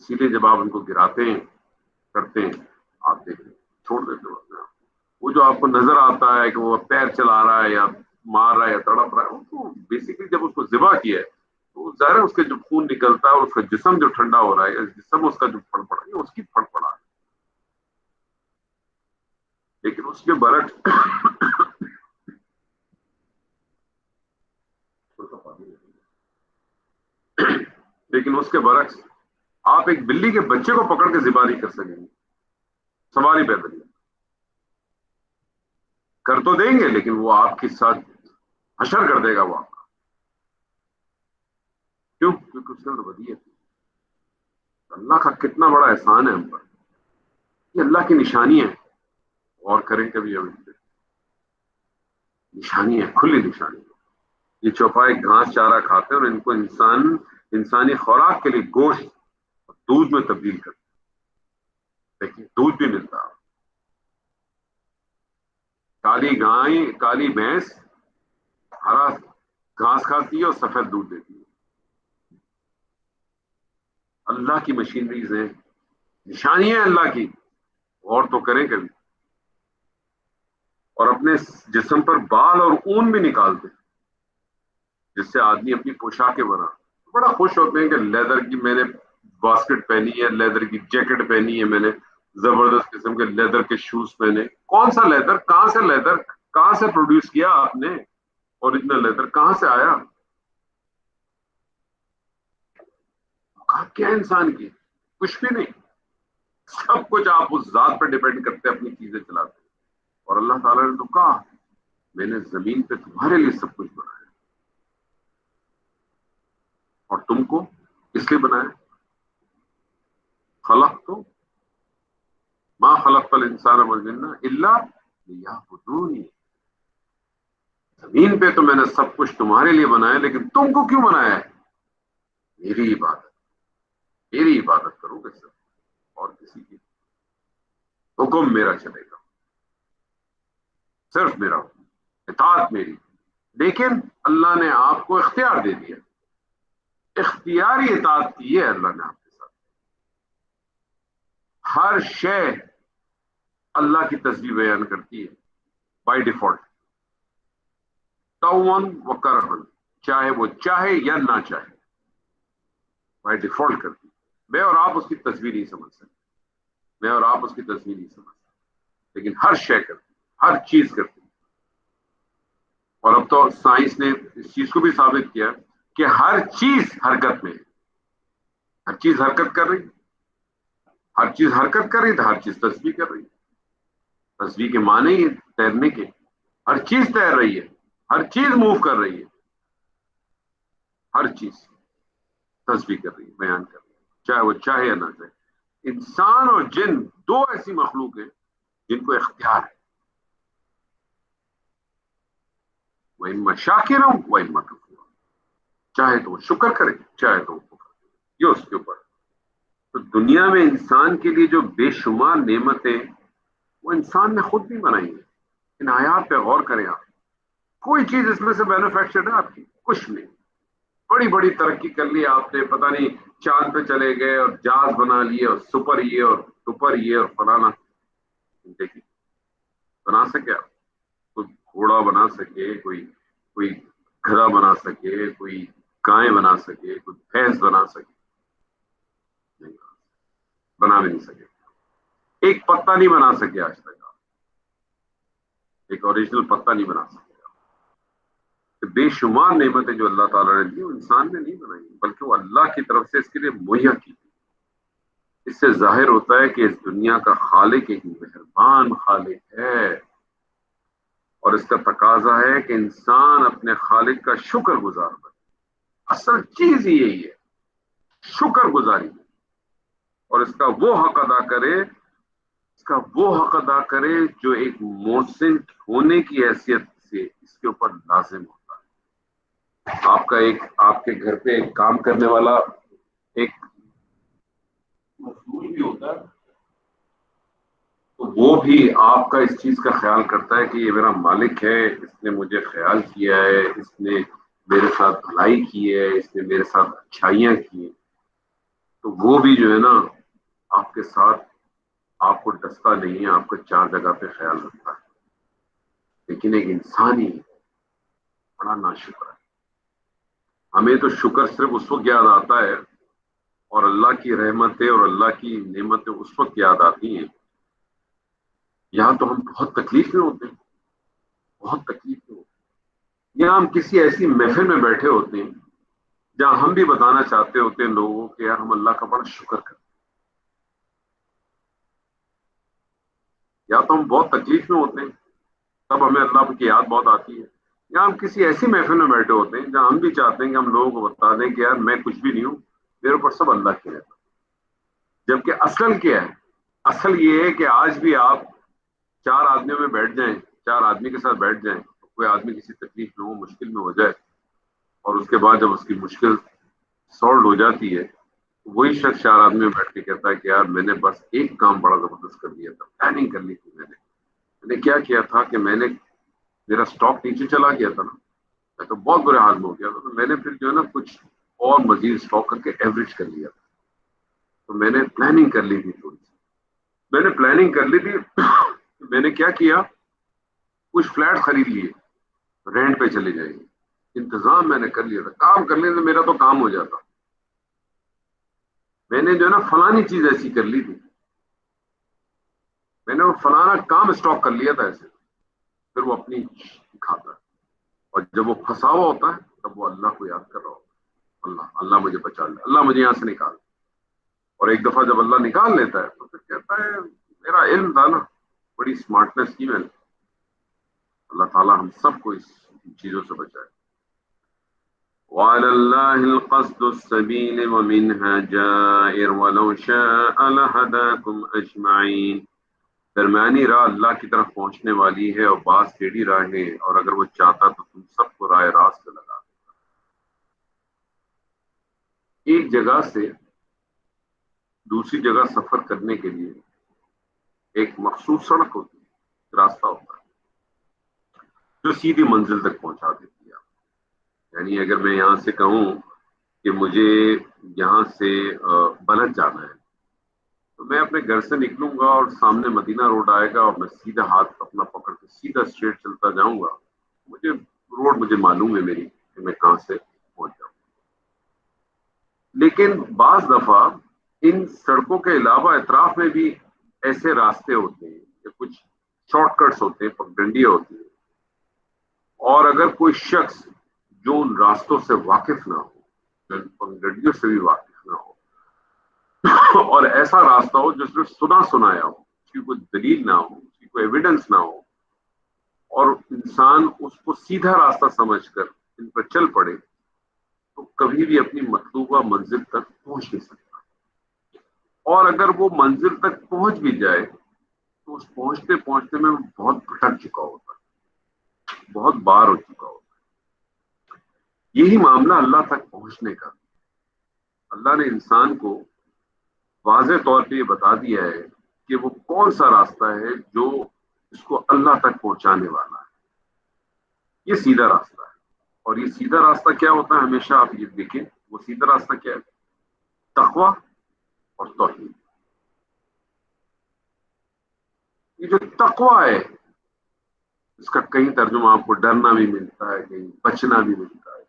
اسی لیے جب آپ ان کو گراتے ہیں، کرتے ہیں، آپ دیکھیں، چھوڑ دیتے ہو اپنے آپ کو۔ وہ جو آپ کو نظر آتا ہے کہ وہ پیر چلا رہا ہے یا مار رہا ہے یا تڑپ رہا ہے، وہ تو بیسیکلی جب اس کو ذبح کیا ہے تو ظاہر ہے اس کے جو خون نکلتا ہے اور اس کا جسم جو ٹھنڈا ہو رہا ہے، جسم اس کا جو پھڑ پڑا ہے اس کی پھڑ پڑا ہے۔ لیکن اس کے برعکس لیکن اس کے برعکس آپ ایک بلی کے بچے کو پکڑ کے ذبح نہیں کر سکیں گے، سواری پیدل نہیں کر تو دیں گے، لیکن وہ آپ کے ساتھ حشر کر دے گا وہ آپ کا۔ کیوں؟ کیونکہ اس کے اندر ودیت ہے۔ اللہ کا کتنا بڑا احسان ہے ہم پر، یہ اللہ کی نشانی ہے۔ اور کریں کبھی ہم ان پہ، نشانی ہے، کھلی نشانی ہے۔ یہ چوپائے گھاس چارہ کھاتے ہیں اور ان کو انسانی خوراک کے لیے گوشت اور دودھ میں تبدیل کرتے ہیں، لیکن دودھ بھی ملتا ہے۔ کالی گائے، کالی بھینس ہرا گھاس کھاتی ہے اور سفید دودھ دیتی ہے۔ اللہ کی مشینریز ہیں، نشانی ہے اللہ کی، اور تو کریں کبھی۔ اور اپنے جسم پر بال اور اون بھی نکالتے ہیں، جس سے آدمی اپنی پوشاکیں بنا، بڑا خوش ہوتے ہیں کہ لیدر کی میں نے باسکٹ پہنی ہے، لیدر کی جیکٹ پہنی ہے میں نے، زبردست قسم کے لیدر کے شوز پہنے۔ کون سا لیدر؟ کہاں سے لیدر؟ کہاں سے پروڈیوس کیا آپ نے؟ اوریجنل لیدر کہاں سے آیا؟ کیا انسان کی؟ کچھ بھی نہیں، سب کچھ آپ اس ذات پر ڈیپینڈ کرتے اپنی چیزیں چلاتے ہیں۔ اور اللہ تعالیٰ نے تو کہا میں نے زمین پہ تمہارے لیے سب کچھ بنایا، اور تم کو اس لیے بنایا، خلق تو ما خلقت الانسان والجن الا لیعبدونی۔ زمین پہ تو میں نے سب کچھ تمہارے لیے بنایا، لیکن تم کو کیوں بنایا ہے؟ میری عبادت، میری عبادت کرو گے سب، اور کسی کی حکم میرا چلے گا، صرف میرا حکم، اطاعت میری۔ لیکن اللہ نے آپ کو اختیار دے دیا، اختیاری اطاعت کی ہے اللہ نے آپ کے ساتھ۔ ہر شے اللہ کی تسبیح بیان کرتی ہے بائی ڈیفالٹ، توون و کرہن، چاہے وہ چاہے یا نہ چاہے، بائی ڈیفالٹ کرتی ہے۔ میں اور آپ اس کی تصویر نہیں سمجھ سکتے، میں اور آپ اس کی تصویر نہیں سمجھ سکتے، لیکن ہر شے کرتی، ہر چیز کرتی۔ اور اب تو سائنس نے اس چیز کو بھی ثابت کیا کہ ہر چیز حرکت میں ہے، ہر چیز حرکت کر رہی، ہر چیز حرکت کر رہی تو ہر چیز تسبیح کر رہی۔ تسبیح کے معنی ہی تیرنے کے، ہر چیز تیر رہی ہے، ہر چیز موو کر رہی ہے، ہر چیز تسبیح کر رہی ہے، بیان کر رہی ہے، چاہے وہ چاہے یا نہ چاہے۔ انسان اور جن دو ایسی مخلوق ہیں جن کو اختیار ہے، وَإِمَّا شَاكِرًا وَإِمَّا كَفُورًا، چاہے تو وہ شکر کرے، چاہے تو وہ کفر کرے، یہ اس کے اوپر۔ تو دنیا میں انسان کے لیے جو بے شمار نعمتیں وہ انسان نے خود بھی بنائی ہیں۔ ان آیات پہ غور کریں آپ، کوئی چیز اس میں سے مینوفیکچرڈ ہے آپ کی؟ کچھ نہیں۔ بڑی بڑی ترقی کر لی آپ نے، پتہ نہیں چاند پہ چلے گئے اور جہاز بنا لیے اور سپر یہ اور سپر یہ اور فلانا، دیکھیے بنا سکے آپ؟ کوئی گھوڑا بنا سکے، کوئی گھڑا بنا سکے، کوئی گائے بنا سکے، کوئی بھینس بنا سکے؟ نہیں بنا بھی نہیں سکے۔ ایک پتا نہیں بنا سکے آج تک آپ، ایک اوریجنل پتا نہیں بنا سکے آپ۔ بے شمار نعمتیں جو اللہ تعالیٰ نے دی وہ انسان نے نہیں بنائی بلکہ وہ اللہ کی طرف سے اس کے لیے مہیا کی. اس سے ظاہر ہوتا ہے کہ اس دنیا کا خالق ایک مہربان خالق ہے اور اس کا تقاضا ہے کہ انسان اپنے خالق کا شکر گزار بنے. اصل چیز ہی یہی ہے، شکر گزاری، اور اس کا وہ حق ادا کرے، اس کا وہ حق ادا کرے جو ایک محسن ہونے کی حیثیت سے اس کے اوپر لازم ہوتا ہے. آپ کے گھر پہ ایک کام کرنے والا ایک مزدور بھی ہوتا ہے، تو وہ بھی آپ کا اس چیز کا خیال کرتا ہے کہ یہ میرا مالک ہے، اس نے مجھے خیال کیا ہے، اس نے میرے ساتھ بھلائی کی ہے، اس نے میرے ساتھ اچھائیاں کی ہیں. تو وہ بھی جو ہے نا آپ کے ساتھ آپ کو ڈستا نہیں ہے، آپ کو چار جگہ پہ خیال رکھتا ہے. لیکن ایک انسان ہی بڑا ناشکر ہے. ہمیں تو شکر صرف اس وقت یاد آتا ہے اور اللہ کی رحمتیں اور اللہ کی نعمتیں اس وقت یاد آتی ہیں یہاں تو ہم بہت تکلیف میں ہوتے ہیں، بہت تکلیف میں ہوتے ہیں. یہاں ہم کسی ایسی محفل میں بیٹھے ہوتے ہیں جہاں ہم بھی بتانا چاہتے ہوتے ہیں لوگوں کہ یار ہم اللہ کا بڑا شکر کرتے ہیں. یا تو ہم بہت تکلیف میں ہوتے ہیں تب ہمیں اللہ کی یاد بہت آتی ہے، یا ہم کسی ایسی محفل میں بیٹھے ہوتے ہیں جہاں ہم بھی چاہتے ہیں کہ ہم لوگوں کو بتا دیں کہ یار میں کچھ بھی نہیں ہوں، میرے اوپر سب اللہ کی رحمت. جبکہ اصل کیا ہے؟ اصل یہ ہے کہ آج بھی آپ چار آدمیوں میں بیٹھ جائیں، چار آدمی کے ساتھ بیٹھ جائیں، تو کوئی آدمی کسی تکلیف میں ہو، مشکل میں ہو جائے، اور اس کے بعد جب اس کی مشکل سالو ہو جاتی ہے، وہی شخص چار آدمی میں بیٹھ کے کہتا ہے کہ یار میں نے بس ایک کام بڑا زبردست کر دیا تھا، پلاننگ کر لی تھی میں نے کیا کیا تھا کہ میں نے میرا اسٹاک نیچے چلا گیا تھا نا، میں تو بہت برے حال میں ہو گیا تھا، تو میں نے پھر جو ہے نا کچھ اور مزید اسٹاک کر کے ایوریج کر لیا تھا. تو میں نے پلاننگ کر لی تھی تھوڑی سی، میں نے پلاننگ کر لی تھی. میں نے کیا کیا، کچھ فلیٹ خرید لیے، رینٹ پہ چلے جائیں گے. انتظام میں نے کر لیا تھا، کام کر لینے سے میرا تو کام ہو جاتا. میں نے جو ہے نا فلانی چیز ایسی کر لی تھی، میں نے وہ فلانا کام اسٹاک کر لیا تھا ایسے. پھر وہ اپنی کھاتا ہے، اور جب وہ پھنسا ہوا ہوتا ہے تب وہ اللہ کو یاد کر رہا ہوتا ہے، اللہ اللہ مجھے بچا لے، اللہ مجھے یہاں سے نکال. اور ایک دفعہ جب اللہ نکال لیتا ہے تو پھر کہتا ہے میرا علم تھا نا، بڑی اسمارٹنیس کی میں نے. اللہ تعالیٰ ہم سب کو اس چیزوں سے بچائے. وعلى الله القصد السبيل ومنها جائر ولو شاء لهداكم أجمعين. درمیانی راہ اللہ کی طرف پہنچنے والی ہے اور بعض ٹیڑھی راہیں، اور اگر وہ چاہتا تو تم سب کو راہ راست پہ لگا دیتا. ایک جگہ سے دوسری جگہ سفر کرنے کے لیے ایک مخصوص سڑک ہوتی ہے، راستہ ہوتا ہے جو سیدھی منزل تک پہنچا دیتی ہے. یعنی اگر میں یہاں سے کہوں کہ مجھے یہاں سے بلد جانا ہے، تو میں اپنے گھر سے نکلوں گا اور سامنے مدینہ روڈ آئے گا اور میں سیدھا ہاتھ اپنا پکڑ کے سیدھا اسٹریٹ چلتا جاؤں گا. مجھے معلوم ہے میری کہ میں کہاں سے پہنچ جاؤں. لیکن بعض دفعہ ان سڑکوں کے علاوہ اطراف میں بھی ایسے راستے ہوتے ہیں کہ کچھ شارٹ کٹس ہوتے ہیں، پگڈنڈیاں ہوتی ہیں. اور اگر کوئی شخص جو ان راستوں سے واقف نہ ہو، جو ان پگڈنڈیوں سے بھی واقف نہ ہو، اور ایسا راستہ ہو جس میں سنا سنایا ہو، اس کی کوئی دلیل نہ ہو، اس کی کوئی ایویڈنس نہ ہو، اور انسان اس کو سیدھا راستہ سمجھ کر ان پر چل پڑے، تو کبھی بھی اپنی مطلوبہ منزل تک پہنچ نہیں سکتا. اور اگر وہ منزل تک پہنچ بھی جائے تو اس پہنچتے پہنچتے میں وہ بہت بھٹک چکا ہوتا ہے، بہت بار ہو چکا ہوتا ہے. یہی معاملہ اللہ تک پہنچنے کا. اللہ نے انسان کو واضح طور پہ یہ بتا دیا ہے کہ وہ کون سا راستہ ہے جو اس کو اللہ تک پہنچانے والا ہے. یہ سیدھا راستہ ہے. اور یہ سیدھا راستہ کیا ہوتا ہے؟ ہمیشہ آپ یہ دیکھیں، وہ سیدھا راستہ کیا ہے؟ تقویٰ اور توحید. یہ جو تقویٰ ہے اس کا کئی ترجمہ آپ کو ڈرنا بھی ملتا ہے، کہیں بچنا بھی ملتا ہے،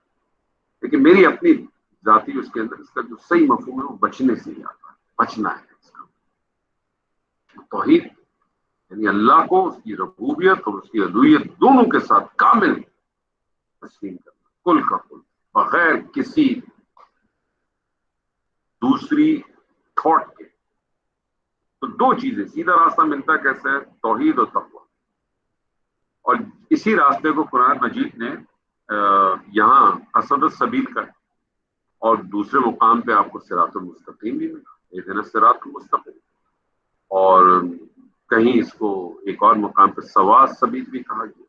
لیکن میری اپنی ذاتی اس کے اندر اس کا جو صحیح مفہوم ہے وہ بچنے سے ہی آتا ہے، بچنا ہے اس کا. توحید یعنی اللہ کو، اس کی ربوبیت اور اس کی الوہیت دونوں کے ساتھ کامل تسلیم کرنا کل کا کل، بغیر کسی دوسری تھاٹ کے. تو دو چیزیں، سیدھا راستہ ملتا کیسے ہے؟ توحید اور تقوی. اور اسی راستے کو قرآن مجید نے یہاں قصد السبیل کا ہے، اور دوسرے مقام پہ آپ کو صراط المستقیم بھی ملا، اہدنا الصراط المستقیم. اور کہیں اس کو ایک اور مقام پہ سوا السبیل بھی کہا گیا.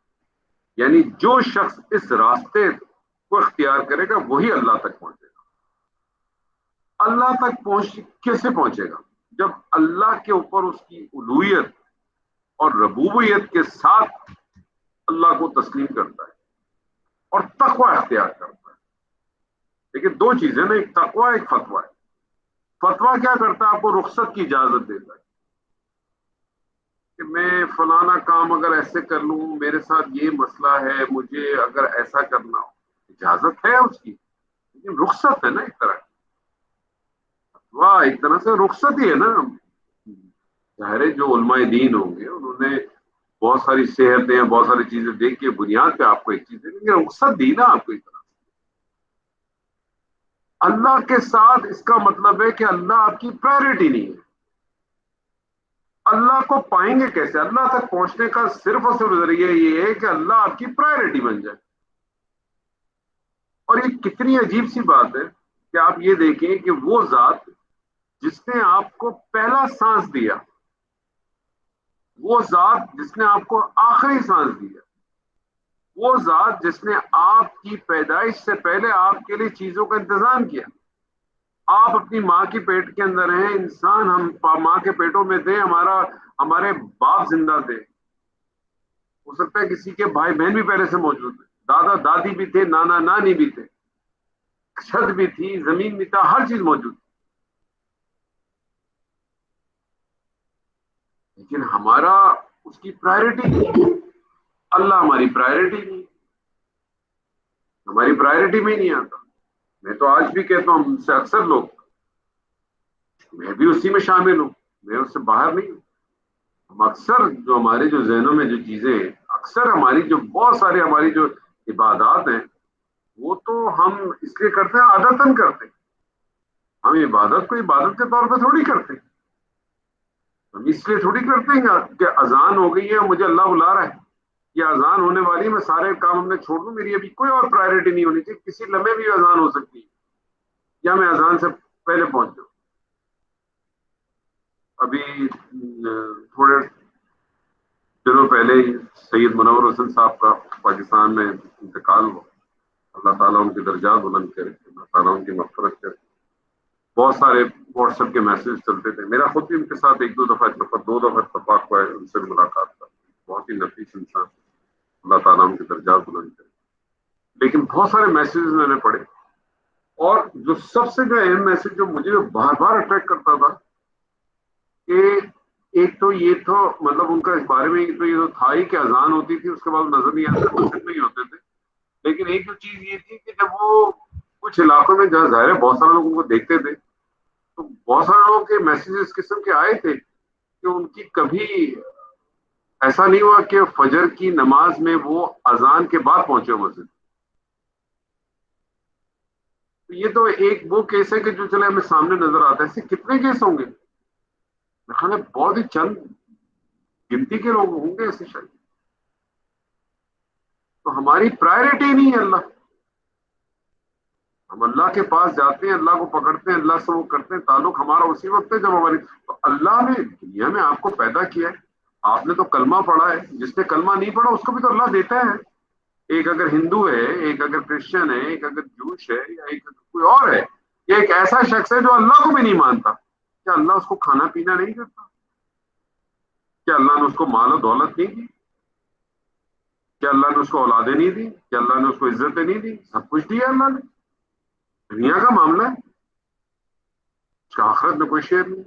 یعنی جو شخص اس راستے کو اختیار کرے گا وہی اللہ تک پہنچے گا. اللہ تک کیسے پہنچے گا؟ جب اللہ کے اوپر اس کی الوہیت اور ربوبیت کے ساتھ اللہ کو تسلیم کرتا ہے اور تقوی اختیار کرتا ہے. لیکن دو چیزیں نا، ایک تقوی ایک فتویٰ ہے. فتویٰ کیا کرتا ہے؟ آپ کو رخصت کی اجازت دیتا ہے کہ میں فلانا کام اگر ایسے کر لوں، میرے ساتھ یہ مسئلہ ہے، مجھے اگر ایسا کرنا ہو. اجازت ہے اس کی، لیکن رخصت ہے نا ایک طرح کی. فتویٰ ایک طرح سے رخصت ہی ہے نا. ظاہر ہے جو علماء دین ہوں گے انہوں نے بہت ساری صحتیں، بہت ساری چیزیں دیکھ کے بنیاد پہ آپ کو ایک چیز دے، لیکن رخصت دی نا آپ کو ایک طرح سے. اللہ کے ساتھ اس کا مطلب ہے کہ اللہ آپ کی پرائرٹی نہیں ہے. اللہ کو پائیں گے کیسے؟ اللہ تک پہنچنے کا صرف اور صرف ذریعہ یہ ہے کہ اللہ آپ کی پرائرٹی بن جائے. اور یہ کتنی عجیب سی بات ہے کہ آپ یہ دیکھیں کہ وہ ذات جس نے آپ کو پہلا سانس دیا، وہ ذات جس نے آپ کو آخری سانس دیا، وہ ذات جس نے آپ کی پیدائش سے پہلے آپ کے لیے چیزوں کا انتظام کیا. آپ اپنی ماں کی پیٹ کے اندر ہیں انسان، ہم ماں کے پیٹوں میں تھے، ہمارے باپ زندہ تھے، ہو سکتا ہے کسی کے بھائی بہن بھی پہلے سے موجود تھے، دادا دادی بھی تھے، نانا نانی بھی تھے، چھت بھی تھی، زمین بھی تھا، ہر چیز موجود تھی. لیکن ہمارا اس کی پرائرٹی نہیں ہے. اللہ ہماری پرائرٹی نہیں، ہماری پرائرٹی میں ہی نہیں آتا. میں تو آج بھی کہتا ہوں، ہم سے اکثر لوگ، میں بھی اسی میں شامل ہوں، میں اس سے باہر نہیں ہوں. ہم اکثر جو ہمارے جو ذہنوں میں جو چیزیں، اکثر ہماری جو بہت ساری ہماری جو عبادات ہیں، وہ تو ہم اس لیے کرتے ہیں، عادتاً کرتے ہیں. ہم عبادت کو عبادت کے طور پہ تھوڑی کرتے ہیں. ہم اس لیے تھوڑی کرتے ہیں کہ اذان ہو گئی ہے، مجھے اللہ بلا رہا ہے، یہ اذان ہونے والی ہے، میں سارے کام ہم نے چھوڑ دوں، میری ابھی کوئی اور پرائرٹی نہیں ہونی چاہیے، کسی لمحے بھی اذان ہو سکتی ہے یا میں اذان سے پہلے پہنچ جاؤں. ابھی تھوڑے دنوں پہلے ہی سید منور حسن صاحب کا پاکستان میں انتقال ہوا. اللہ تعالیٰ ان کے درجات بلند کرے، اللہ تعالیٰ ان کی مغفرت کرے. بہت سارے واٹس ایپ کے میسج چلتے تھے، میرا خود بھی ان کے ساتھ ایک دو دفعہ اتفاق ہوا ہے ان سے ملاقات کا. بہت ہی نفیس انسان، اللہ تعالیٰ ان کے درجات بلند کرے. لیکن بہت سارے میسیجز میں نے پڑھے، اور جو سب سے جو اہم میسج جو مجھے بار بار اٹریکٹ کرتا تھا کہ ایک تو یہ تھا، مطلب ان کا اس بارے میں تو یہ تو تھا ہی کہ اذان ہوتی تھی، اس کے بعد نظر نہیں آتے، مسجد میں ہی ہوتے تھے. لیکن ایک جو چیز یہ تھی کہ جب وہ کچھ علاقوں میں جہاں ظاہر ہے بہت سارے لوگ ان کو دیکھتے تھے، تو بہت سارے لوگوں کے میسیج اس قسم کے آئے تھے کہ ان کی کبھی ایسا نہیں ہوا کہ فجر کی نماز میں وہ اذان کے بعد پہنچے مسجد. تو یہ تو ایک وہ کیس ہے کہ جو چلے ہمیں سامنے نظر آتا ہے. ایسے کتنے کیس ہوں گے؟ میرے خیال ہے بہت ہی چند گنتی کے لوگ ہوں گے ایسے شاید. تو ہماری پرائرٹی نہیں ہے اللہ. ہم اللہ کے پاس جاتے ہیں، اللہ کو پکڑتے ہیں، اللہ سے وہ کرتے ہیں، تعلق ہمارا اسی وقت ہے جب ہماری. تو اللہ نے دنیا میں آپ کو پیدا کیا ہے، آپ نے تو کلمہ پڑھا ہے، جس نے کلمہ نہیں پڑھا اس کو بھی تو اللہ دیتا ہے. ایک اگر ہندو ہے، ایک اگر کرسچن ہے، ایک اگر جوش ہے، یا ایک اگر کوئی اور ہے، یا ایک ایسا شخص ہے جو اللہ کو بھی نہیں مانتا، کیا اللہ اس کو کھانا پینا نہیں دیتا؟ کیا اللہ نے اس کو مال و دولت نہیں دی؟ کیا اللہ نے اس کو اولادیں نہیں دی؟ کیا اللہ نے اس کو عزتیں نہیں دی؟ سب کچھ دیا اللہ نے. دنیا کا معاملہ ہے، اس کا آخرت میں کوئی شیئر نہیں.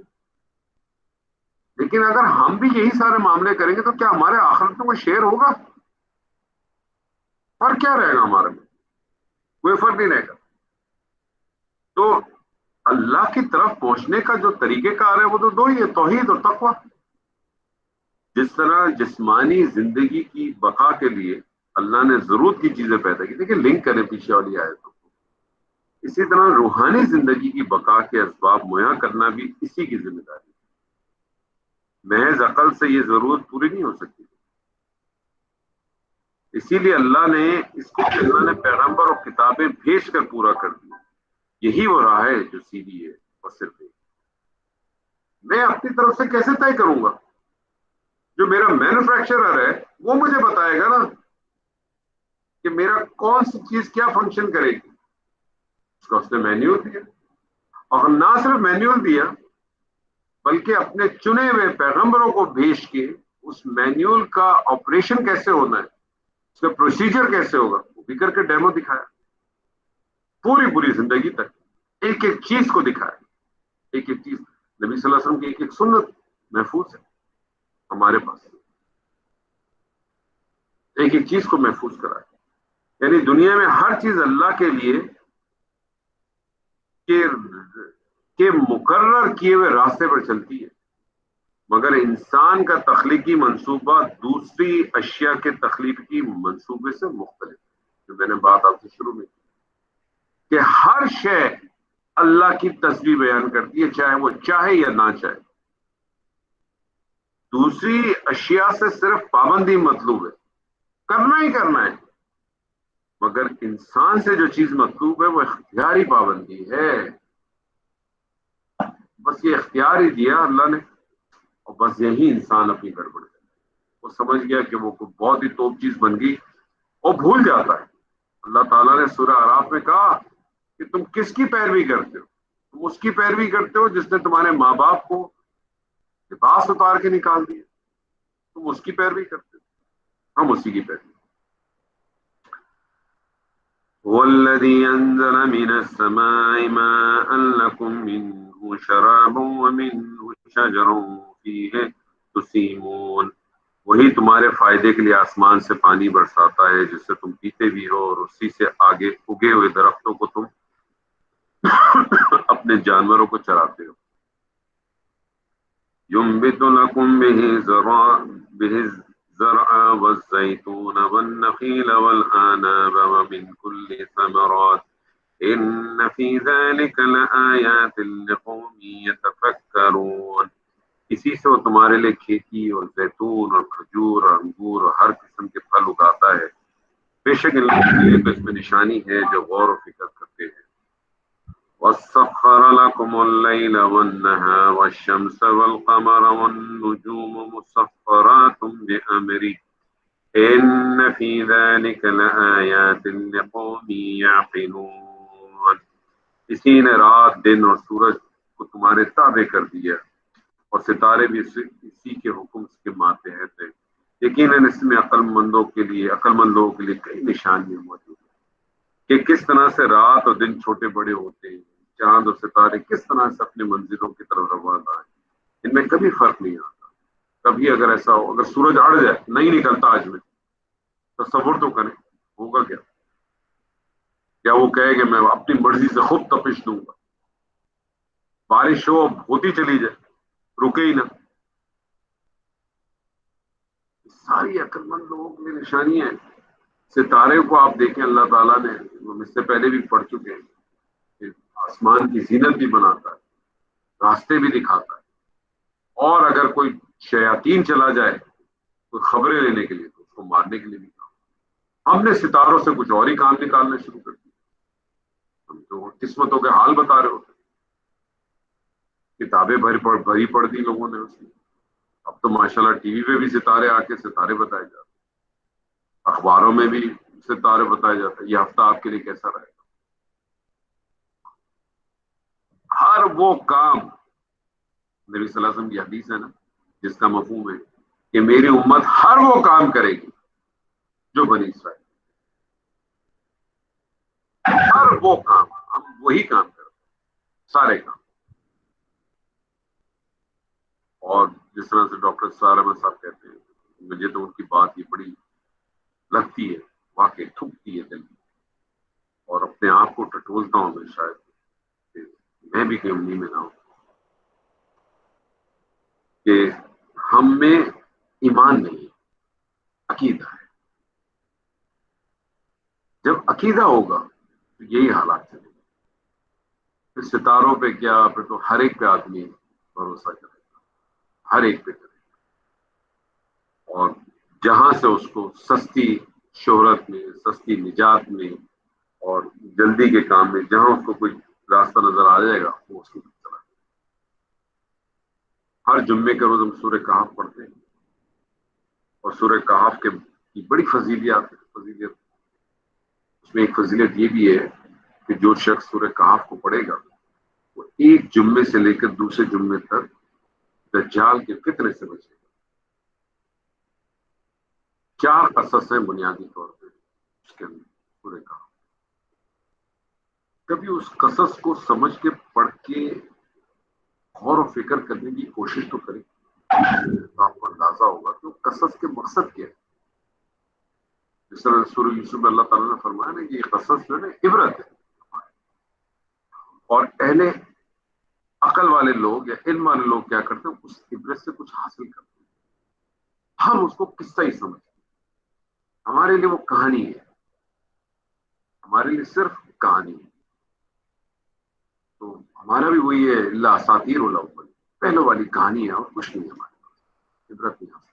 لیکن اگر ہم بھی یہی سارے معاملے کریں گے تو کیا ہمارے آخرت میں کوئی شیئر ہوگا؟ فرق کیا رہے گا ہمارے میں؟ کوئی فرق نہیں رہے گا. تو اللہ کی طرف پہنچنے کا جو طریقہ کار ہے وہ تو دو ہی ہے، توحید اور تقوی. جس طرح جسمانی زندگی کی بقا کے لیے اللہ نے ضرورت کی چیزیں پیدا کی. دیکھیں لنک کریں پیچھے والی آیتوں کو. اسی طرح روحانی زندگی کی بقا کے اسباب مہیا کرنا بھی اسی کی ذمہ داری ہے. محض عقل سے یہ ضرورت پوری نہیں ہو سکتی. اسی لیے اللہ نے اس کو اللہ نے پیغمبر اور کتابیں بھیج کر پورا کر دیا. یہی وہ راہ ہے جو سیدھی ہے اور صرف ایک. میں اپنی طرف سے کیسے طے کروں گا؟ جو میرا مینوفیکچرر ہے وہ مجھے بتائے گا نا کہ میرا کون سی چیز کیا فنکشن کرے گی. اس کا اس نے مینیول دیا, اور نہ صرف مینیول دیا بلکہ اپنے چنے ہوئے پیغمبروں کو بھیج کے اس مینیول کا آپریشن کیسے ہونا ہے, اس کا پروسیجر کیسے ہوگا, وہ بھی کر کے ڈیمو دکھایا. پوری زندگی تک ایک ایک چیز کو دکھایا. ایک ایک چیز نبی صلی اللہ علیہ وسلم کی ایک ایک سنت محفوظ ہے ہمارے پاس. ایک ایک چیز کو محفوظ کرا ہے. یعنی دنیا میں ہر چیز اللہ کے لیے کہ مقرر کیے ہوئے راستے پر چلتی ہے, مگر انسان کا تخلیقی منصوبہ دوسری اشیاء کے تخلیقی منصوبے سے مختلف ہے. جو میں نے بات آپ سے شروع میں کی کہ ہر شے اللہ کی تصویر بیان کرتی ہے, چاہے وہ چاہے یا نہ چاہے. دوسری اشیاء سے صرف پابندی مطلوب ہے, کرنا ہی کرنا ہے. مگر انسان سے جو چیز مطلوب ہے وہ اختیاری پابندی ہے. بس یہ اختیار ہی دیا اللہ نے, اور بس یہی انسان اپنی گڑبڑ ہے. وہ سمجھ گیا کہ وہ بہت ہی توپ چیز بن گئی اور بھول جاتا ہے. اللہ تعالیٰ نے سورہ اعراف میں کہا کہ تم کس کی پیروی کرتے ہو؟ تم اس کی پیروی کرتے ہو جس نے تمہارے ماں باپ کو لباس اتار کے نکال دیا. تم اس کی پیروی کرتے ہو, ہم اسی کی پیروی. هو الذي أنزل من السماء ماء لكم منه شراب ومنه شجر فيه تسيمون. وہی تمہارے فائدے کے لیے آسمان سے پانی برساتا ہے جس سے تم پیتے بھی ہو, اور اسی سے آگے اگے ہوئے درختوں کو تم اپنے جانوروں کو چراتے ہو. ينبت لكم به الزرع والزيتون والنخيل والأعناب ومن كل الثمرات إن في ذلك لآيات لقوم يتفكرون. اسی سے وہ تمہارے لیے کھیتی اور زیتون اور کھجور اور انگور اور ہر قسم کے پھل اگاتا ہے. بے شک ان لوگوں کے لیے تو اس میں نشانی ہے جو غور و فکر کرتے ہیں. وَسَخَّرَ لَكُمُ اللَّيْلَ وَالنَّهَارَ وَالشَّمْسَ وَالْقَمَرَ وَالنُّجُومَ مُسَخَّرَاتٌ بِأَمْرِهِ إِنَّ فِي ذَلِكَ لَآيَاتٍ لِقَوْمٍ يَعْقِلُونَ. اسی نے رات دن اور سورج کو تمہارے تابع کر دیا, اور ستارے بھی اسی کے حکم کے ماتحت ہیں. یقیناً اس میں عقل مند لوگوں کے لیے کئی نشانیاں موجود ہیں کہ کس طرح سے رات اور دن چھوٹے بڑے ہوتے ہیں, چاند اور ستارے کس طرح سے اپنے منزلوں کی طرف روانہ ہیں. ان میں کبھی فرق نہیں آتا. کبھی اگر ایسا ہو, اگر سورج اڑ جائے نہیں نکلتا آج میں, تصور تو کریں ہوگا کیا. کیا وہ کہے کہ میں اپنی مرضی سے خود تپش دوں گا, بارش ہو ہوتی چلی جائے رکے ہی نہ. ساری عقل مند لوگوں کے لیے نشانیاں ہیں. ستارے کو آپ دیکھیں, اللہ تعالیٰ نے ہم اس سے پہلے بھی پڑھ چکے ہیں کہ آسمان کی زینت بھی بناتا ہے, راستے بھی دکھاتا ہے, اور اگر کوئی شیاطین چلا جائے کوئی خبریں لینے کے لیے تو اس کو مارنے کے لیے بھی کام. ہم نے ستاروں سے کچھ اور ہی کام نکالنا شروع کر دیا. ہم تو قسمتوں کے حال بتا رہے ہوتے. کتابیں بھری پڑھ دی لوگوں نے اس کی. اب تو ماشاءاللہ ٹی وی پہ بھی ستارے آ کے ستارے بتائے جاتے ہیں, اخباروں میں بھی ستارے بتائے جاتے ہیں. یہ ہفتہ آپ کے لیے کیسا رہے گا. ہر وہ کام, نبی صلی اللہ علیہ وسلم کی حدیث ہے نا جس کا مفہوم ہے کہ میری امت ہر وہ کام کرے گی جو بنی اسرائیل, ہر وہ کام, ہم وہی کام کریں, سارے کام. اور جس طرح سے ڈاکٹر سار احمد صاحب کہتے ہیں, مجھے تو ان کی بات یہ بڑی لگتی ہے, واقعی تھکتی ہے دل میں, اور اپنے آپ کو ٹٹولتا ہوں میں شاید کہ میں بھی کہیں امنی میں نہ ہوں, کہ ہم میں ایمان نہیں, عقیدہ ہے. عقیدہ ہوگا تو یہی حالات چلیں گے. پھر ستاروں پہ کیا، پھر تو ہر ایک پہ آدمی بھروسہ کرے گا، ہر ایک پہ کرے گا. اور جہاں سے اس کو سستی شہرت میں، سستی نجات میں اور جلدی کے کام میں جہاں اس کو کوئی راستہ نظر آ جائے گا وہ اس کی طرف چلا جائے گا. ہر جمعے کے روز ہم سورہ کہف پڑھتے ہیں، اور سورہ کہف کی بڑی فضیلت اس میں ایک فضیلت یہ بھی ہے کہ جو شخص سورہ کہف کو پڑھے گا وہ ایک جمعے سے لے کر دوسرے جمعے تک دجال کے فتنے سے بچے گا. 4 قصص ہیں بنیادی طور پہ اس کے اندر سورہ کہف. کبھی اس قصص کو سمجھ کے پڑھ کے غور و فکر کرنے کی کوشش تو کریں تو آپ کو اندازہ ہوگا کہ قصص کے مقصد کیا ہے. جس طرح سورہ یوسف میں اللہ تعالیٰ نے فرمایا نا کہ یہ قصص جو ہے نا عبرت ہے، اور اہل عقل والے لوگ یا علم والے لوگ کیا کرتے ہیں، اس عبرت سے کچھ حاصل کرتے ہیں. ہم اس کو قصہ ہی سمجھتے ہیں، ہمارے لیے وہ کہانی ہے، ہمارے لیے صرف کہانی ہے. تو ہمارا بھی وہی ہے، اللہ اساطیر الاول، پہلو والی کہانی ہے اور کچھ نہیں ہمارے پاس، عبرت نہیں حاصل.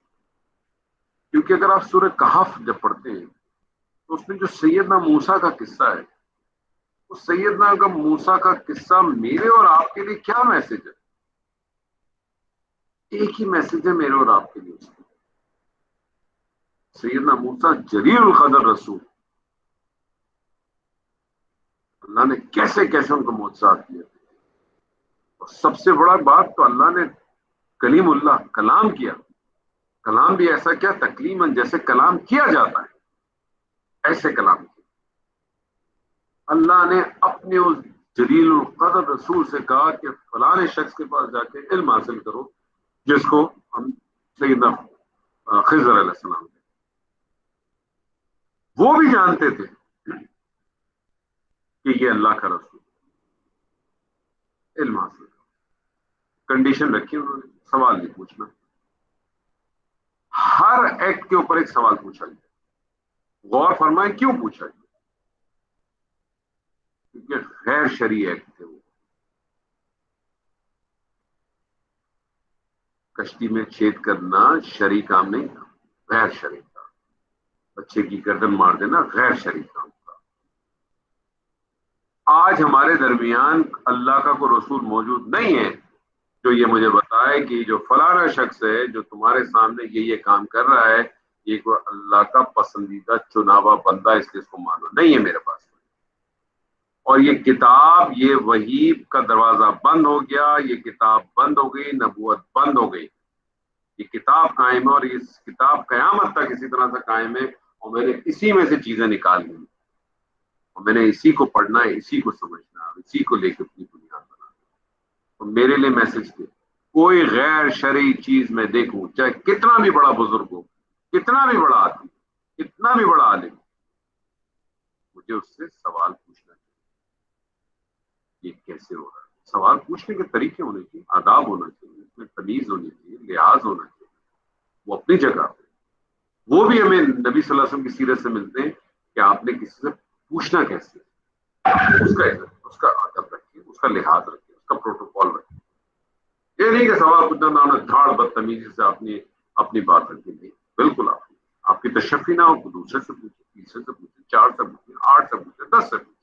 کیونکہ اگر آپ سورہ کہف جب پڑھتے ہیں تو اس میں جو سیدنا موسیٰ کا قصہ ہے، اس سیدنا کا موسیٰ کا قصہ میرے اور آپ کے لیے کیا میسج ہے؟ ایک ہی میسج ہے میرے اور آپ کے لیے. اس میں سیدنا موسیٰ جلیل القدر رسول، اللہ نے کیسے کیسے ان کو معجزات کیے. اور سب سے بڑا بات تو اللہ نے کلیم اللہ کلام کیا. کلام بھی ایسا کیا، تکلیماً، جیسے کلام کیا جاتا ہے ایسے کلام کیا. اللہ نے اپنے اس جلیل القدر رسول سے کہا کہ فلاں شخص کے پاس جا کے علم حاصل کرو، جس کو ہم سیدنا خضر علیہ السلام تھے. وہ بھی جانتے تھے کہ یہ اللہ کا رسول. علم حاصل کرو، کنڈیشن رکھی انہوں نے، سوال نہیں پوچھنا. ہر ایکٹ کے اوپر ایک سوال پوچھا گیا. غور فرمائیں کیوں پوچھا گیا؟ کیونکہ غیر شرعی ایکٹ تھے وہ. کشتی میں چھید کرنا شرعی کام نہیں تھا، غیر شرعی تھا. بچے کی گردن مار دینا غیر شرعی کام تھا. آج ہمارے درمیان اللہ کا کوئی رسول موجود نہیں ہے جو یہ مجھے بتائے کہ جو فلانا شخص ہے جو تمہارے سامنے یہ کام کر رہا ہے، یہ کوئی اللہ کا پسندیدہ چناوا بندہ ہے، اس لیے اس کو مانو. نہیں ہے میرے پاس. اور یہ کتاب، یہ وحی کا دروازہ بند ہو گیا، یہ کتاب بند ہو گئی، نبوت بند ہو گئی. یہ کتاب قائم ہے اور اس کتاب قیامت تک اسی طرح سے قائم ہے. اور میں نے اسی میں سے چیزیں نکال لی اور میں نے اسی کو پڑھنا ہے، اسی کو سمجھنا ہے، اسی کو لے کے اپنی بنیاد بنا. تو میرے لیے میسج تھے، کوئی غیر شرعی چیز میں دیکھوں، چاہے کتنا بھی بڑا بزرگ ہو، کتنا بھی بڑا آدمی، کتنا بھی بڑا عالم، مجھے اس سے سوال پوچھنا چاہیے یہ کیسے ہو رہا ہے. سوال پوچھنے کے طریقے ہونے چاہیے، آداب ہونا چاہیے، اس میں تمیز ہونی چاہیے، لحاظ ہونا چاہیے. وہ اپنی جگہ پہ وہ بھی ہمیں نبی صلی اللہ علیہ وسلم کی سیرت سے ملتے ہیں کہ آپ نے کسی سے پوچھنا کیسے، اس کا ادب رکھیے، اس کا لحاظ رکھیے، اس کا پروٹوکول رکھیے. یہ نہیں کہ سوال پوچھنا نہ دھاڑ بدتمیزی سے اپنی بات رکھیں. نہیں، بالکل آپ کی تشفی نہ ہو تو دوسرے سے پوچھیں، تیسرے سے پوچھیں، 4 سے پوچھیں، 8 سے پوچھیں، 10 سے پوچھیں.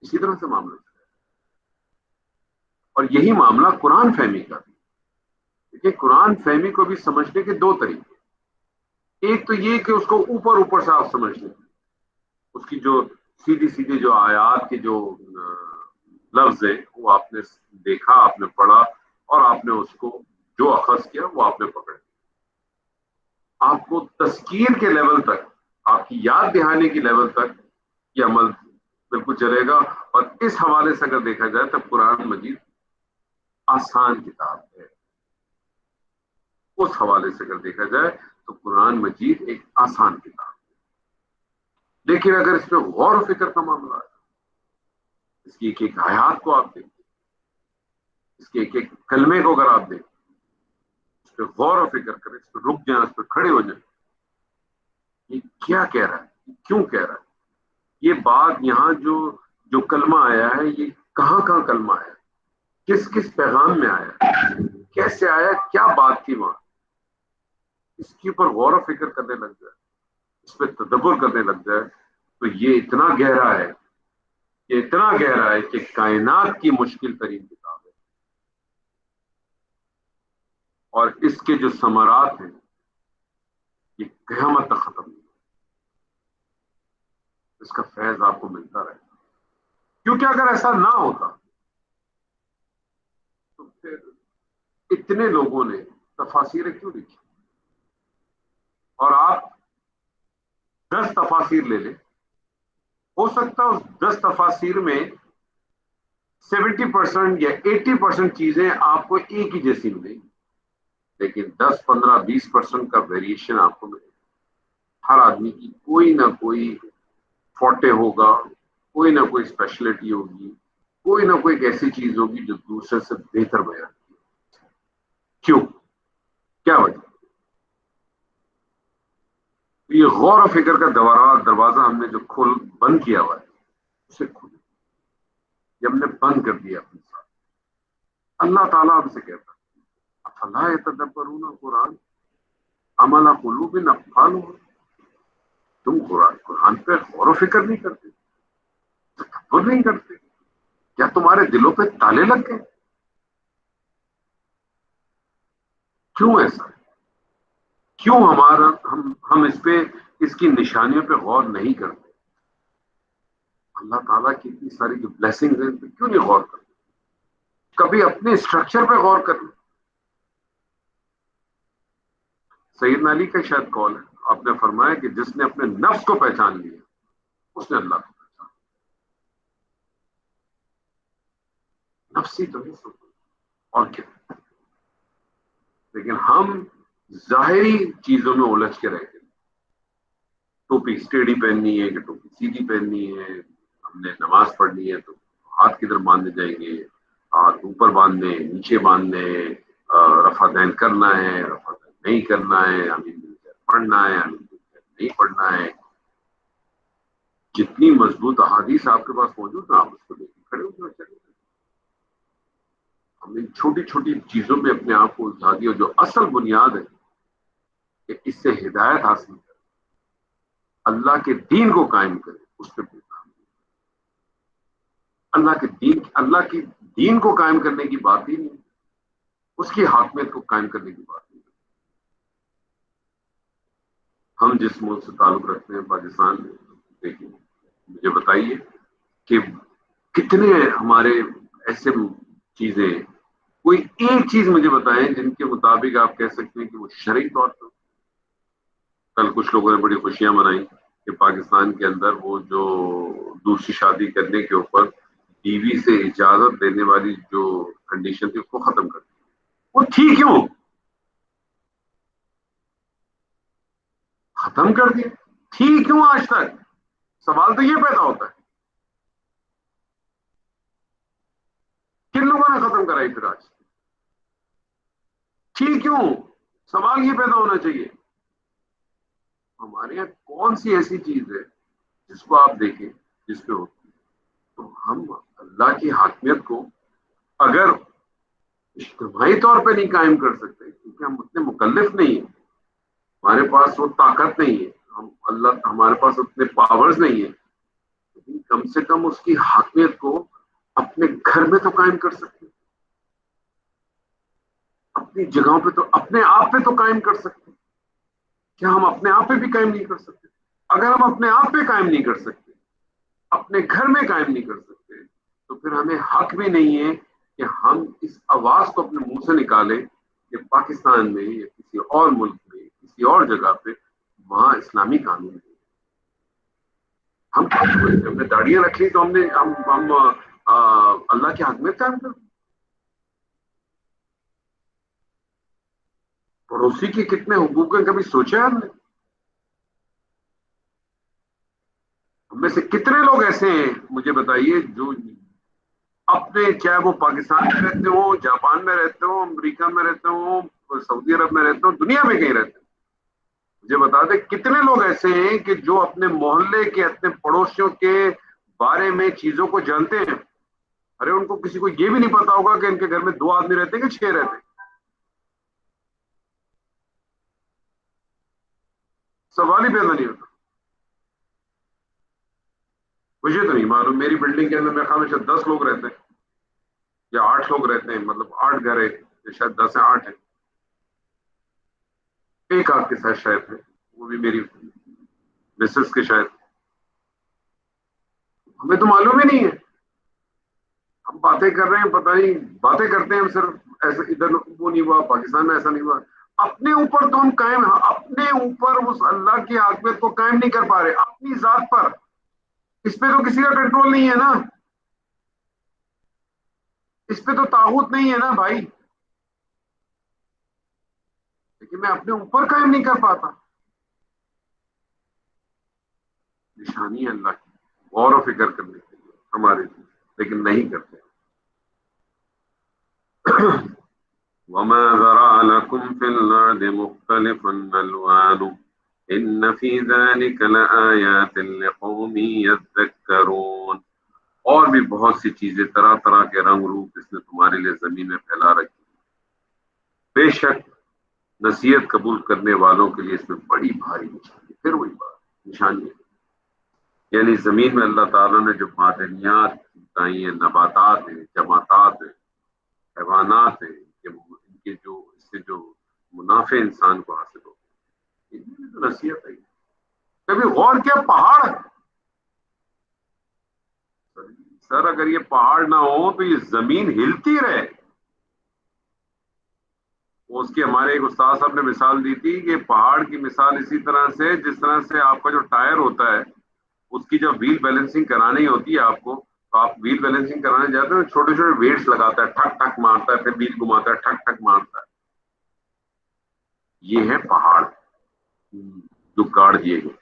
اسی طرح سے معاملہ ہے. اور یہی معاملہ قرآن فہمی کا بھی. دیکھیے قرآن فہمی کو بھی سمجھنے کے 2 طریقے. ایک تو یہ کہ اس کو اوپر سے آپ سمجھ لیں، اس کی جو سیدھی جو آیات کے جو لفظ ہے وہ آپ نے دیکھا، آپ نے پڑھا، اور آپ نے اس کو جو اخذ کیا وہ آپ نے پکڑ لیا. آپ کو تذکیر کے لیول تک، آپ کی یاد دہانی کی لیول تک یہ عمل بالکل چلے گا. اور اس حوالے سے اگر دیکھا جائے تو قرآن مجید آسان کتاب ہے. اس حوالے سے اگر دیکھا جائے تو قرآن مجید ایک آسان کتاب ہے. لیکن اگر اس پہ غور و فکر کا معاملہ ہے، اس کی ایک آیات کو آپ دیکھیں، اس کے ایک کلمے کو اگر آپ دیکھیں، اس پہ غور و فکر کریں، اس پہ رک جائیں، اس پہ کھڑے ہو جائیں، یہ کیا کہہ رہا ہے، کیوں کہہ رہا ہے. یہ بات یہاں جو جو کلمہ آیا ہے، یہ کہاں کہاں کلمہ آیا، کس کس پیغام میں آیا، کیسے آیا، کیا بات تھی وہاں، اس کے اوپر غور و فکر کرنے لگ جائے، اس پہ تدبر کرنے لگ جائے، تو یہ اتنا گہرا ہے، یہ اتنا گہرا ہے کہ کائنات کی مشکل ترین کتاب ہے، اور اس کے جو ثمرات ہیں یہ قیامت تک ختم نہیں، اس کا فیض آپ کو ملتا رہے، کیونکہ اگر ایسا نہ ہوتا تو پھر اتنے لوگوں نے تفاسیریں کیوں لکھی؟ اور آپ 10 تفاسیر لے لیں، ہو سکتا ہے اس 10 تفاسیر میں 70% یا 80% چیزیں آپ کو ایک ہی جیسی ملیں گی، لیکن 10 15 20% کا ویریشن آپ کو ملے گا۔ ہر آدمی کی کوئی نہ کوئی فوٹے ہوگا، کوئی نہ کوئی اسپیشلٹی ہوگی، کوئی نہ کوئی ایسی چیز ہوگی جو دوسرے سے بہتر بیان کی۔ کیوں؟ کیا وجہ؟ یہ غور و فکر کا دروازہ ہم نے جو کھول بند کیا ہوا ہے، اسے کھولے، یہ ہم نے بند کر دیا اپنے ساتھ۔ اللہ تعالیٰ ہم سے کہتا ہے افلا یتدبرون قرآن ام علی قلوب اقفالها، تم قرآن پہ غور و فکر نہیں کرتے، تدبر نہیں کرتے، کیا تمہارے دلوں پہ تالے لگ گئے؟ کیوں ایسا؟ کیوں ہم اس پہ، اس کی نشانیوں پہ غور نہیں کرتے؟ اللہ تعالیٰ کی اتنی ساری جو بلیسنگز ہیں ان پہ کیوں نہیں غور کرتے؟ کبھی اپنے اسٹرکچر پہ غور کرنا۔ سیدنا علی کا شاید قول ہے، آپ نے فرمایا کہ جس نے اپنے نفس کو پہچان لیا اس نے اللہ کو پہچان لیا۔ نفسی تو نہیں سب اور کیا، لیکن ہم ظاہری چیزوں میں الجھ کے رہ گئے۔ ٹوپی اسٹیڈی پہننی ہے کہ ٹوپی سیدھی پہننی ہے، ہم نے نماز پڑھنی ہے تو ہاتھ کدھر باندھنے جائیں گے، ہاتھ اوپر باندھنے، نیچے باندھنے، رفع دین کرنا ہے، رفع دین نہیں کرنا ہے، امین پڑھنا ہے، امین نہیں پڑھنا ہے۔ جتنی مضبوط احادیث آپ کے پاس موجود ہے آپ اس کو لے کے کھڑے ہونا چاہیے۔ ہم نے چھوٹی چھوٹی چیزوں میں اپنے آپ کو الجھا دیا، جو اصل بنیاد ہے کہ اس سے ہدایت حاصل کرے، اللہ کے دین کو قائم کرے، اس پہ بھی کام۔ اللہ کی دین کو قائم کرنے کی بات ہی نہیں، اس کی حاکمیت کو قائم کرنے کی بات نہیں۔ ہم جس ملک سے تعلق رکھتے ہیں پاکستان میں، دیکھیں مجھے بتائیے کہ کتنے ہمارے ایسے چیزیں، کوئی ایک چیز مجھے بتائیں جن کے مطابق آپ کہہ سکتے ہیں کہ وہ شرعی طور پر۔ کل کچھ لوگوں نے بڑی خوشیاں منائی کہ پاکستان کے اندر وہ جو دوسری شادی کرنے کے اوپر بیوی سے اجازت دینے والی جو کنڈیشن تھی اس کو ختم کر دی۔ وہ تھی کیوں ختم کر دی؟ تھی کیوں آج تک؟ سوال تو یہ پیدا ہوتا ہے کن لوگوں نے ختم کرائی پھر آج؟ تھی کیوں؟ سوال یہ پیدا ہونا چاہیے ہمارے یہاں کون سی ایسی چیز ہے جس کو آپ دیکھیں جس پہ ہوتی ہے؟ تو ہم اللہ کی حاکمیت کو اگر اجتماعی طور پہ نہیں قائم کر سکتے کیونکہ ہم اتنے مکلف نہیں ہیں، ہمارے پاس وہ طاقت نہیں ہے، ہمارے پاس اتنے پاورز نہیں ہیں، لیکن کم سے کم اس کی حاکمیت کو اپنے گھر میں تو قائم کر سکتے ہیں، اپنی جگہوں پہ تو، اپنے آپ پہ تو قائم کر سکتے ہیں۔ کیا ہم اپنے آپ پہ بھی قائم نہیں کر سکتے؟ اگر ہم اپنے آپ پہ قائم نہیں کر سکتے، اپنے گھر میں قائم نہیں کر سکتے، تو پھر ہمیں حق بھی نہیں ہے کہ ہم اس آواز کو اپنے منہ سے نکالیں کہ پاکستان میں یا کسی اور ملک میں کسی اور جگہ پہ وہاں اسلامی قانون ہے۔ ہم نے داڑیاں رکھی تو ہم اللہ کی حاکمیت قائم کر۔ پڑوسی کے کتنے حقوق ہیں کبھی سوچا ہے ہم نے؟ ہم میں سے کتنے لوگ ایسے ہیں مجھے بتائیے جو اپنے، چاہے وہ پاکستان میں رہتے ہوں، جاپان میں رہتے ہوں، امریکہ میں رہتے ہوں، سعودی عرب میں رہتے ہوں، دنیا میں کہیں رہتے ہوں، مجھے بتا دے کتنے لوگ ایسے ہیں کہ جو اپنے محلے کے اپنے پڑوسیوں کے بارے میں چیزوں کو جانتے ہیں. ارے ان کو کسی کو یہ بھی نہیں پتا ہوگا کہ ان کے گھر میں 2 آدمی رہتے ہیں کہ 6 رہتے ہیں. سوال ہی پیدا نہیں ہوتا. مجھے تو نہیں معلوم. میری بلڈنگ کے اندر میرے خیال میں شاید 10 لوگ رہتے ہیں یا 8 لوگ رہتے ہیں. مطلب 8 گھر ہے. شاید 10 ہے 8 ہے. ایک آپ کے ساتھ شاید ہے, وہ بھی میری مسز کے شاید. ہمیں تو معلوم ہی نہیں ہے. ہم باتیں کر رہے ہیں, پتہ نہیں باتیں کرتے ہیں ہم صرف ایسے. ادھر وہ نہیں ہوا, پاکستان میں ایسا نہیں ہوا. اپنے اوپر تو ہم قائم, اپنے اوپر اس اللہ کی حاکمیت کو قائم نہیں کر پا رہے اپنی ذات پر. اس پہ تو کسی کا کنٹرول نہیں ہے نا. اس پہ تو طاغوت نہیں ہے نا بھائی. لیکن میں اپنے اوپر قائم نہیں کر پاتا. نشانی ہے اللہ کی, غور و فکر کرنے کے لیے ہمارے لیے, لیکن نہیں کرتے. وما ذرأ لكم في الأرض مختلفا ألوانه إن في ذلك لآيات لقوم يذكرون. اور بھی بہت سی چیزیں, طرح طرح کے رنگ روپ اس نے تمہارے لیے زمین میں پھیلا رکھی. بے شک نصیحت قبول کرنے والوں کے لیے اس میں بڑی بھاری نشانی. پھر وہی بات, نشانی ہے. یعنی زمین میں اللہ تعالیٰ نے جو معدنیات بتائی ہیں, نباتات ہیں, جماعتات ہیں, حیوانات ہیں, ان کے جو اس سے جو منافع انسان کو حاصل ہوتے ہیں, ان میں تو نصیحت ہے. کبھی غور کیا پہاڑ, سر اگر یہ پہاڑ نہ ہو تو یہ زمین ہلتی رہے. اس کی ہمارے ایک استاد صاحب نے مثال دی تھی کہ پہاڑ کی مثال اسی طرح سے, جس طرح سے آپ کا جو ٹائر ہوتا ہے اس کی جب ویل بیلنسنگ کرانی ہوتی ہے آپ کو, تو آپ ویل بیلنسنگ کرانے جاتے ہیں, چھوٹے چھوٹے ویٹس لگاتا ہے, ٹھک ٹھک مارتا ہے, پھر ویل گھماتا ہے, ٹھک ٹھک مارتا ہے. یہ ہے پہاڑ جو گاڑ دیے گئے.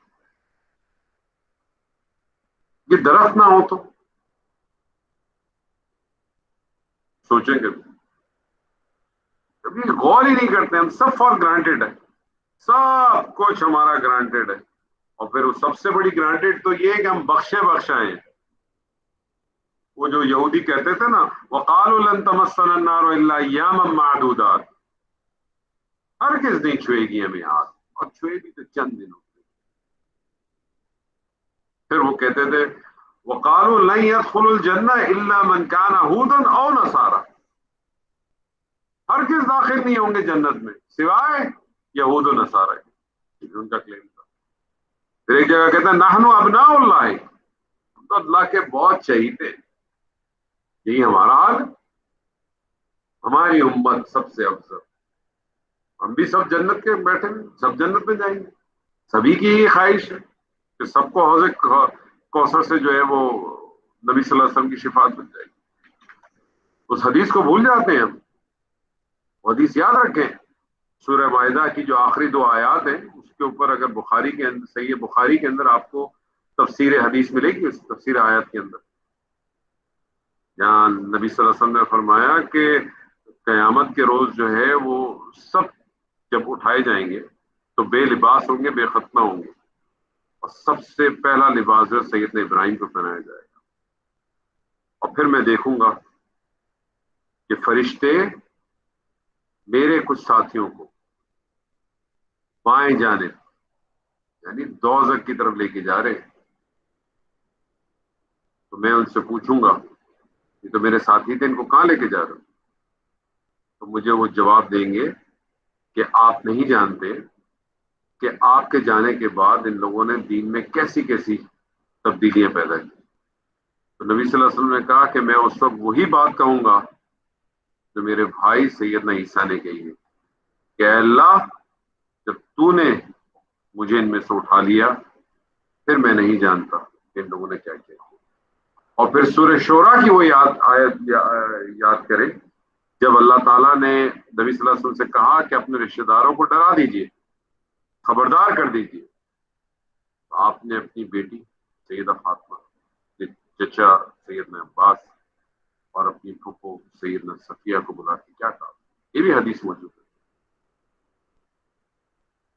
یہ درخت نہ ہو تو سوچیں گے, کبھی غور ہی نہیں کرتے. ہم سب فار گرانٹیڈ ہے, سب کچھ ہمارا گرانٹیڈ ہے. اور پھر سب سے بڑی گرانٹیڈ تو یہ ہے کہ ہم بخشے بخشائیں. وہ جو یہودی کہتے تھے نا, وقالوا لن تمسنا النار الا ایاما معدودات, ہرگز نہیں چھوئے گی ہمیں آگ, اور چھوئے بھی تو چند دنوں. پھر وہ کہتے تھے وقالوا لن يدخل الجنہ الا من كان هودا او نصارى, ہرگز داخل نہیں ہوں گے جنت میں سوائے یہود و نصارہ کے. ان کا کلیم تھا. پھر ایک جگہ کہتا ہے نحن ابناء اللہ, ہم تو اللہ کے بہت چہیتے. یہی ہمارا حال, ہماری امت سب سے افضل. ہم بھی سب جنت کے بیٹھے ہیں, سب جنت میں جائیں گے. سبھی کی یہ خواہش ہے کہ سب کو حوض کوثر سے جو ہے وہ نبی صلی اللہ علیہ وسلم کی شفاعت مل جائے گی. اس حدیث کو بھول جاتے ہیں ہم. وہ حدیث یاد رکھیں, سورہ مائدہ کی جو آخری 2 آیات ہیں اس کے اوپر اگر بخاری کے اندر, صحیح بخاری کے اندر آپ کو تفسیر حدیث ملے گی. اس تفسیر آیات کے اندر جہاں نبی صلی اللہ علیہ وسلم نے فرمایا کہ قیامت کے روز جو ہے وہ سب جب اٹھائے جائیں گے تو بے لباس ہوں گے, بے ختنہ ہوں گے, اور سب سے پہلا لباس جو سیدنا ابراہیم کو پہنایا جائے گا. اور پھر میں دیکھوں گا کہ فرشتے میرے کچھ ساتھیوں کو بائیں جانب, یعنی دوزخ کی طرف لے کے جا رہے ہیں. تو میں ان سے پوچھوں گا یہ تو میرے ساتھی تھے, ان کو کہاں لے کے جا رہے ہو؟ تو مجھے وہ جواب دیں گے کہ آپ نہیں جانتے کہ آپ کے جانے کے بعد ان لوگوں نے دین میں کیسی کیسی تبدیلیاں پیدا کی. تو نبی صلی اللہ علیہ وسلم نے کہا کہ میں اس وقت وہی بات کہوں گا جو میرے بھائی سیدنا عیسیٰ نے کہی ہے کہ اے اللہ جب تو نے مجھے ان میں سے اٹھا لیا پھر میں نہیں جانتا کہ ان لوگوں نے کیا کیا. اور پھر سورہ شورا کی وہ یاد کریں جب اللہ تعالیٰ نے نبی صلی اللہ علیہ وسلم سے کہا کہ اپنے رشتہ داروں کو ڈرا دیجیے, خبردار کر دیجیے. تو آپ نے اپنی بیٹی سیدہ فاطمہ, چچا سیدنا عباس اور اپنی پھوپھو سیدنا صفیہ کو بلا کے کیا کہا. یہ بھی حدیث موجود ہے.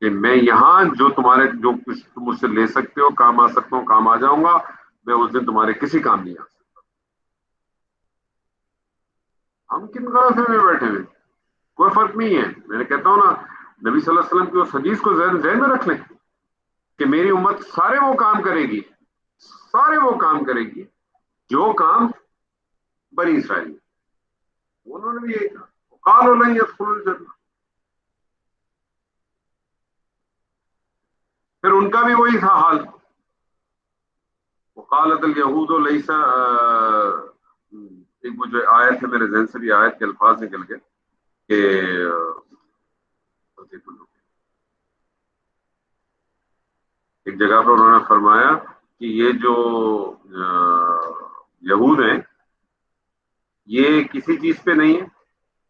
کہ میں یہاں جو تمہارے جو کچھ تم مجھ سے لے سکتے ہو، کام آ سکتا ہوں، کام آ جاؤں گا، میں اس دن تمہارے کسی کام نہیں آ سکتا۔ ہم کن غلطی میں بیٹھے ہوئے؟ کوئی فرق نہیں ہے، میں نے کہتا ہوں نا، نبی صلی اللہ علیہ وسلم کی اس حدیث کو ذہن میں رکھ لیں کہ میری امت سارے وہ کام کرے گی، سارے وہ کام کرے گی جو کام بنی اسرائیل، انہوں نے بھی یہی کہا، قالوا لن يدخلوا الجنہ، پھر ان کا بھی وہی تھا حال، وقالت الیہود لیس ایک مجھے آیت ہے میرے ذہن سے بھی آیت کے الفاظ نکل گئے کہ ایک جگہ پر انہوں نے فرمایا کہ یہ جو یہود ہیں یہ کسی چیز پہ نہیں ہے،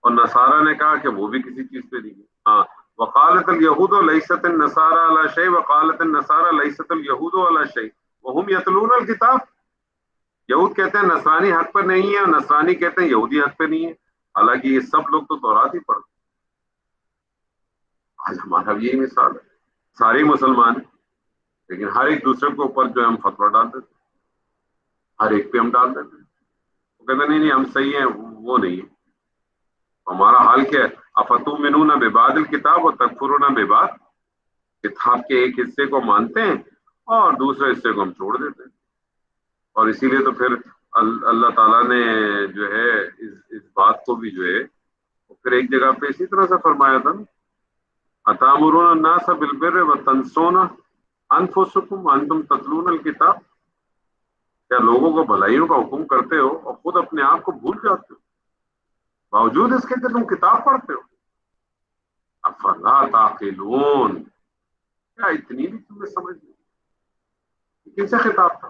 اور نصارہ نے کہا کہ وہ بھی کسی چیز پہ نہیں ہے۔ ہاں، وقالت الیہود لیست النصارى على شيء وقالت النصارى لیست الیہود على شيء وهم یتلون الکتاب، یہود کہتے ہیں نصرانی حق پر نہیں ہے، اور نصرانی کہتے ہیں یہودی حق پہ نہیں ہے، حالانکہ یہ سب لوگ تو تورات ہی پڑھتے ہیں۔ آج ہمارا بھی یہی مثال ہے، سارے مسلمان ہیں لیکن ہر ایک دوسرے کے اوپر جو ہے ہم فتویٰ ڈال دیتے ہیں، ہر ایک پہ ہم ڈال دیتے ہیں، وہ کہتے ہیں نہیں نہیں ہم صحیح ہیں، وہ نہیں ہے۔ ہمارا حال کیا ہے؟ افتؤمنون ببعض الکتاب وتکفرون ببعض، کتاب کے ایک حصے کو مانتے ہیں اور دوسرے حصے کو ہم چھوڑ دیتے ہیں، اور اسی لیے تو پھر اللہ تعالیٰ نے جو ہے اس بات کو بھی جو ہے وہ پھر ایک جگہ پہ اسی طرح سے فرمایا تھا نا، اتامرون الناس بالبر وتنسون انفسکم وانتم تتلون الکتاب، کیا لوگوں کو بھلائیوں کا حکم کرتے ہو اور خود اپنے آپ کو بھول جاتے ہو، باوجود اس کے کہ تم کتاب پڑھتے ہو؟ افلا تعقلون، کیا اتنی بھی تمہیں سمجھ نہیں؟ کن سے خطاب تھا؟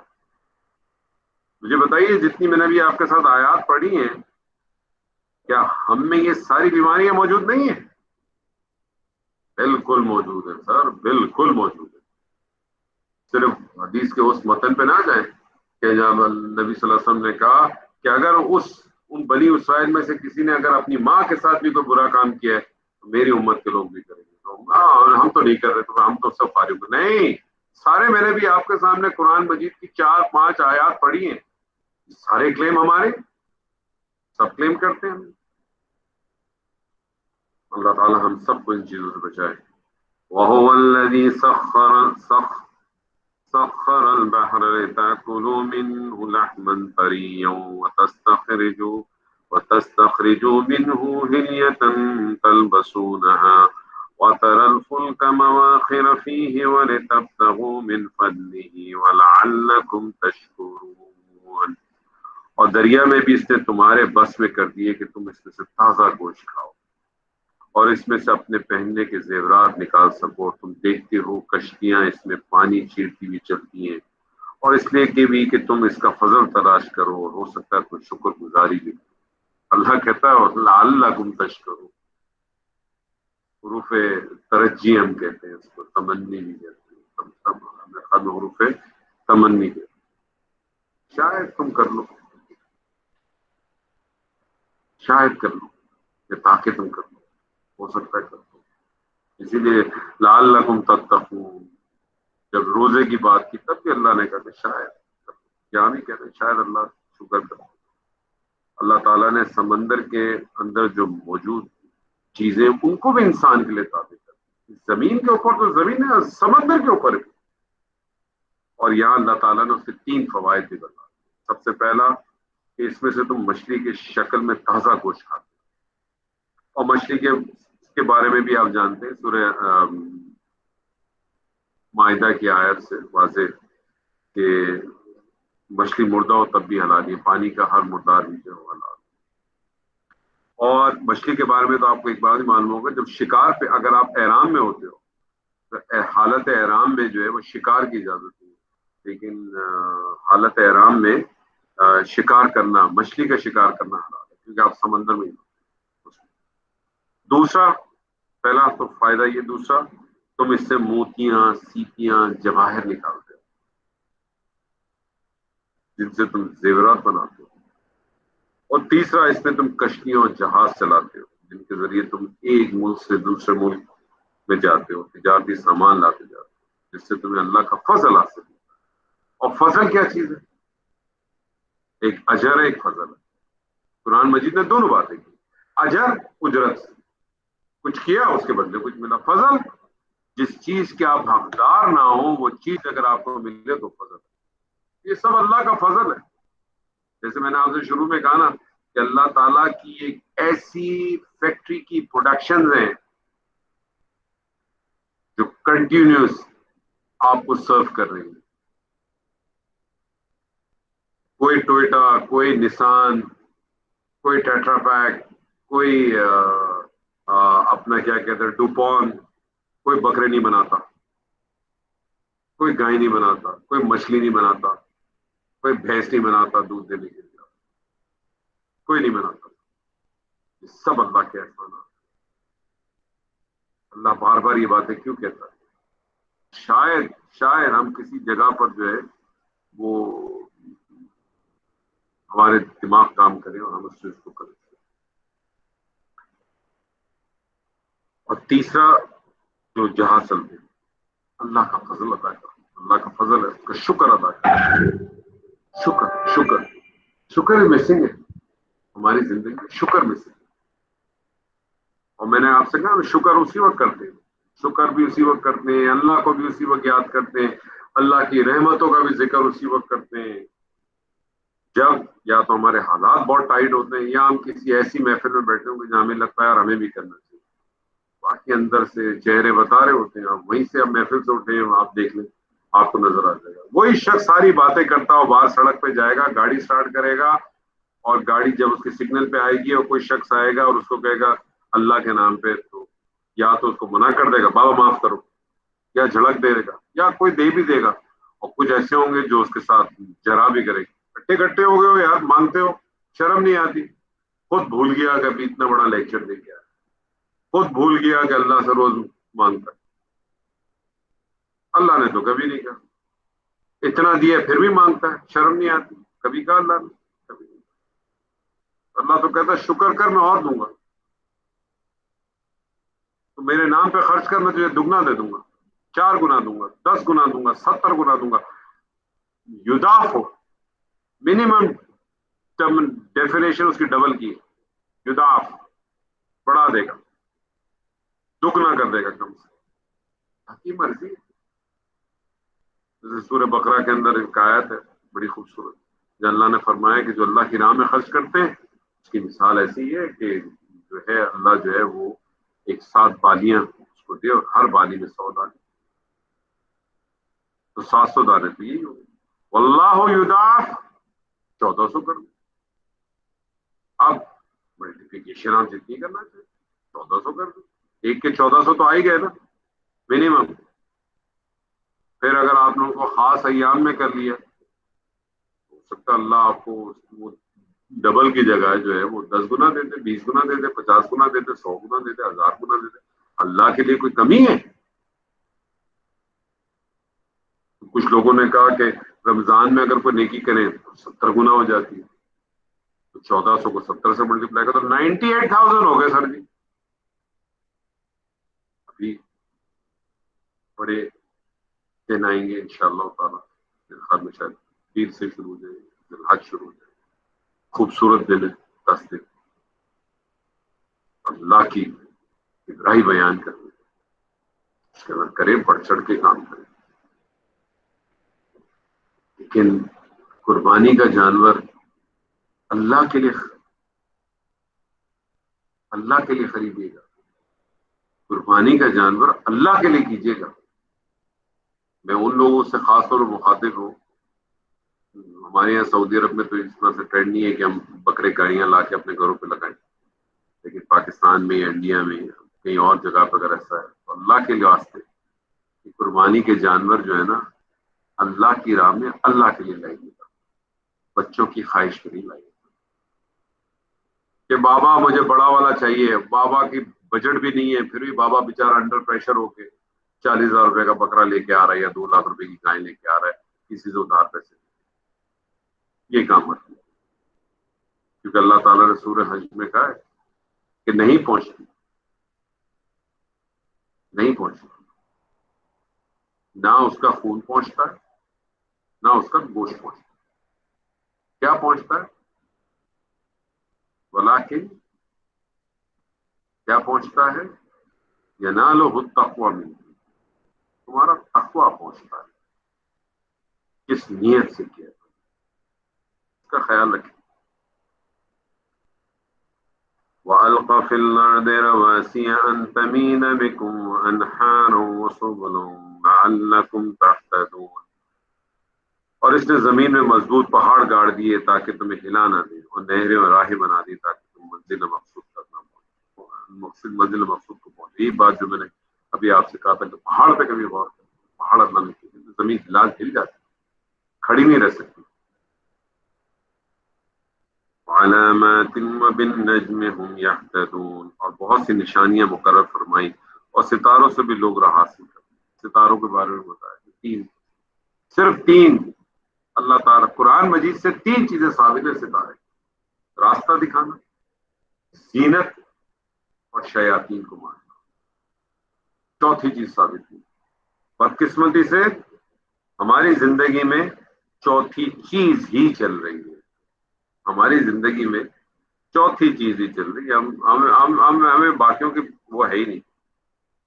مجھے بتائیے، جتنی میں نے بھی آپ کے ساتھ آیات پڑھی ہیں، کیا ہم میں یہ ساری بیماریاں موجود نہیں ہیں؟ بالکل موجود ہے سر، بالکل موجود ہے۔ صرف حدیث کے اس متن پہ نہ جائیں کہ جب نبی صلی اللہ علیہ وسلم نے کہا کہ اگر ان بنی اسرائیل میں سے کسی نے اگر اپنی ماں کے ساتھ بھی کوئی برا کام کیا ہے تو میری امت کے لوگ بھی کریں گے، تو ہم تو نہیں کر رہے، تو ہم تو سب فارغ نہیں، سارے میں نے بھی آپ کے سامنے قرآن مجید کی 4-5 آیات پڑھی ہیں، سارے کلیم ہمارے، سب کلیم کرتے ہیں ہم۔ اللہ تعالی ہم سب کو ان چیزوں سے بچائے۔ وَهُوَ الَّذِي سخر البحر لتأكلوا منه لحما طريا وتستخرجوا منه هلية تلبسونها وترى الفلك مواخر فيه ولتبتغوا من فضله ولعلكم تشكرون، اور دریا میں بھی اس نے تمہارے بس میں کر دیے کہ تم اس میں سے تازہ گوشت کھاؤ اور اس میں سے اپنے پہننے کے زیورات نکال سکو، تم دیکھتے ہو کشتیاں اس میں پانی چیرتی ہوئی چلتی ہیں، اور اس لیے کہ بھی کہ تم اس کا فضل تلاش کرو اور ہو سکتا ہے کوئی شکر گزاری بھی۔ اللہ کہتا ہے لعلکم تشکرون، حروف ترجی ہم کہتے ہیں اس کو، تمنی بھی کہتے ہیں، حروف تمنی کہتے ہیں، شاید تم کر لو، شاید کر لو، یا تاکہ تم کر لو، ہو سکتا ہے کر لو، اسی لیے لعلکم تتقون، جب روزے کی بات کی تب بھی اللہ نے کہا کہ شاید، یہاں بھی کہتے ہیں شاید اللہ شکر کرو۔ اللہ تعالیٰ نے سمندر کے اندر جو موجود چیزیں ان کو بھی انسان کے لیے تابع کر دی، زمین کے اوپر تو زمین ہے، سمندر کے اوپر بھی، اور یہاں اللہ تعالیٰ نے اس کے 3 فوائد بھی بتا دیے۔ سب سے پہلا کہ اس میں سے تم مچھلی کی شکل میں تازہ گوشت کھاتے ہو، اور مچھلی کے بارے میں بھی آپ جانتے ہیں، سورہ مائدہ کی آیت سے واضح کہ مچھلی مردہ ہو تب بھی حلال ہے، پانی کا ہر مردار بھی جو ہے حلال۔ اور مچھلی کے بارے میں تو آپ کو ایک بات ہی معلوم ہوگا، جب شکار پہ اگر آپ احرام میں ہوتے ہو تو حالت احرام میں جو ہے وہ شکار کی اجازت نہیں ہے، لیکن حالت احرام میں شکار کرنا، مچھلی کا شکار کرنا حلال ہے کیونکہ آپ سمندر میں ہی ہو۔ دوسرا، پہلا تو فائدہ یہ، دوسرا تم اس سے موتیاں، سیپیاں، جواہر نکالتے ہو جن سے تم زیورات بناتے ہو، اور تیسرا اس میں تم کشتیوں اور جہاز چلاتے ہو جن کے ذریعے تم ایک ملک سے دوسرے ملک میں جاتے ہو، تجارتی سامان لاتے جاتے ہو، جس سے تمہیں اللہ کا فضل حاصل ہوتا ہے۔ اور فضل کیا چیز ہے؟ ایک اجر ہے، ایک فضل ہے۔ قرآن مجید نے دونوں باتیں کی، اجر اجرت سے کچھ کیا اس کے بدلے کچھ ملا، فضل جس چیز کے آپ حقدار نہ ہو وہ چیز اگر آپ کو ملے تو فضل ہے۔ یہ سب اللہ کا فضل ہے۔ جیسے میں نے آپ سے شروع میں کہا نا کہ اللہ تعالیٰ کی ایک ایسی فیکٹری کی پروڈکشن ہیں جو کنٹینیوس آپ کو سرو کر رہی ہے۔ کوئی ٹوئٹا، کوئی نسان، کوئی ٹیٹرا پیک، کوئی اپنا کیا کہتے ہیں ڈوپون، کوئی بکرے نہیں بناتا، کوئی گائے نہیں بناتا، کوئی مچھلی نہیں بناتا، کوئی بھینس نہیں بناتا دودھ دینے کے لیے، کوئی نہیں بناتا۔ یہ سب اللہ کے احسانات۔ اللہ بار بار یہ باتیں کیوں کہتا ہے؟ شاید ہم کسی جگہ پر جو ہے وہ ہمارے دماغ کام کریں اور ہم اس چیز کو کریں۔ اور تیسرا جو جہاں چلتے اللہ کا فضل ادا کرو، اللہ کا فضل ہے، اس کا شکر ادا کرو۔ شکر شکر مسنگ ہے ہماری زندگی میں، شکر مسنگ۔ اور میں نے آپ سے کہا شکر اسی وقت کرتے ہیں، شکر بھی اسی وقت کرتے ہیں، اللہ کو بھی اسی وقت یاد کرتے ہیں، اللہ کی رحمتوں کا بھی ذکر اسی وقت کرتے ہیں جب یا تو ہمارے حالات بہت ٹائٹ ہوتے ہیں یا ہم کسی ایسی محفل میں بیٹھے ہوں گے جہاں ہمیں لگتا ہے یار ہمیں بھی کرنا چاہیے۔ باقی اندر سے چہرے بتا رہے ہوتے ہیں، آپ وہیں سے آپ محفل سے اٹھے ہیں، آپ دیکھ لیں آپ کو نظر آ جائے گا وہی شخص ساری باتیں کرتا ہو، باہر سڑک پہ جائے گا، گاڑی سٹارٹ کرے گا، اور گاڑی جب اس کے سگنل پہ آئے گی اور کوئی شخص آئے گا اور اس کو کہے گا اللہ کے نام پہ، تو یا تو اس کو منع کر دے گا بابا معاف کرو، یا جھڑک دے گا، یا کوئی دے بھی دے گا، اور کچھ ایسے ہوں گے جو اس کے ساتھ جرا بھی کرے گی۔ کٹے کٹے ہو گئے ہو یار، مانگتے ہو، شرم نہیں آتی؟ خود بھول گیا کہ ابھی اتنا بڑا لیکچر دے گیا، خود بھول گیا کہ اللہ سے روز مانگتا ہے۔ اللہ نے تو کبھی نہیں کہا، اتنا دیا پھر بھی مانگتا ہے، شرم نہیں آتی؟ کبھی کہا اللہ نے؟ کبھی نہیں۔ اللہ تو کہتا ہے شکر کر میں اور دوں گا، تو میرے نام پہ خرچ کر میں تجھے دگنا دے دوں گا، 4 گنا دوں گا، 10 گنا دوں گا، 70 گنا دوں گا۔ یداف ہو منیمم ڈیفینیشن اس کی ڈبل کی ہے، یداف بڑھا دے گا، دگنا کر دے گا کم سے کی مرضی ہے۔ جیسے سورہ بقرہ کے اندر ایک آیت ہے بڑی خوبصورت، جو اللہ نے فرمایا کہ جو اللہ کی راہ میں خرچ کرتے ہیں اس کی مثال ایسی ہے کہ جو ہے اللہ جو ہے وہ ایک 7 بالیاں اس کو دے اور ہر بالی میں 100 دانے، تو 700 دانے تو یہی ہوگی۔ واللہ یضاعف 1400 کر دو۔ اب ملٹیپلیکیشن آپ جتنی کرنا چاہیے 1400 کر دو، ایک کے 1400 تو آ ہی گئے نا منیمم۔ پھر اگر آپ لوگوں کو خاص ایام میں کر لیا ہو سکتا ہے اللہ آپ کو وہ ڈبل کی جگہ جو ہے وہ 10 گنا دیتے، 20 گنا دیتے، 50 گنا دیتے، 100 گنا دیتے، 1000 گنا دیتے۔ اللہ کے لیے کوئی کمی ہے؟ کچھ لوگوں نے کہا کہ رمضان میں اگر کوئی نیکی کرے تو 70 گنا ہو جاتی ہے، تو 1400 کو 70 سے ملٹیپلائی کرو تو 98,000 ہو گئے سر جی۔ ابھی بڑے دن آئیں گے انشاءاللہ تعالیٰ، میرے خیال میں شاید پیر سے شروع ہو جائے، پھر حج شروع ہو جائے، خوبصورت دن ہے 10 دن اللہ کی گہرائی بیان کرنے، اس کے اندر کریں بڑھ چڑھ کے کام کریں، لیکن قربانی کا جانور اللہ کے لیے خریدیے گا، قربانی کا جانور اللہ کے لیے کیجیے گا۔ میں ان لوگوں سے خاص طور پر مخاطب ہوں، ہمارے یہاں سعودی عرب میں تو اس طرح سے ٹرینڈ نہیں ہے کہ ہم بکرے گاڑیاں لا کے اپنے گھروں پہ لگائیں، لیکن پاکستان میں یا انڈیا میں یا کہیں اور جگہ پہ اگر ایسا ہے تو اللہ کے واسطے کہ قربانی کے جانور جو ہے نا اللہ کی راہ میں اللہ کے لیے لائیے گا، بچوں کی خواہش کے لیے لائیے گا کہ بابا مجھے بڑا والا چاہیے، بابا کی بجٹ بھی نہیں ہے، پھر بھی بابا بیچارہ انڈر پریشر ہو کے 40,000 روپے کا بکرا لے کے آ رہا ہے یا 2 لاکھ روپے کی گائے لے کے آ رہا ہے کسی سے ادھار پیسے، یہ کام مت کیجیے، کیونکہ اللہ تعالیٰ نے سورہ حج میں کہا ہے کہ نہیں پہنچتی نہیں پہنچتا، نہ اس کا خون پہنچتا ہے نہ اس کا گوشت پہنچتا ہے. کیا پہنچتا ہے؟ ولیکن کیا پہنچتا ہے؟ ینالہ التقوی منکم، تمہارا تقوی پہنچتا ہے. کس نیت سے کیا اس کا خیال رکھیں. وَأَلْقَ فِي الْأَرْضِ رَوَاسِيَ أَن تَمِيدَ بِكُمْ وَأَنْهَارًا وَسُبُلًا لَعَلَّكُمْ تَهْتَدُونَ، اور اس نے زمین میں مضبوط پہاڑ گاڑ دیے تاکہ تمہیں ہلا نہ دیں، اور نہریں اور راہیں بنا دی تاکہ تم منزل مقصود تک نہ پہنچو، منزل مقصود کو پہنچو. یہی بات جو میں نے ابھی آپ سے کہا تھا کہ پہاڑ پہ کبھی غور کریں. پہاڑ اللہ نے کیے، زمین ہل جاتی، کھڑی نہیں رہ سکتی. علامات وبالنجم هم يهتدون، اور بہت سی نشانیاں مقرر فرمائی، اور ستاروں سے بھی لوگ راہ حاصل کرتے ہیں. ستاروں کے بارے میں بتایا کہ تین، صرف تین، اللہ تعالیٰ قرآن مجید سے تین چیزیں ثابت ہے ستارے: راستہ دکھانا، زینت، اور شیاطین کو مارنا. چوتھی چیز ثابت ہوئی بدقسمتی سے ہماری زندگی میں چوتھی چیز ہی چل رہی ہے. ہماری زندگی میں چوتھی چیز ہی چل رہی ہے. ہمیں باقیوں کی وہ ہے ہی نہیں،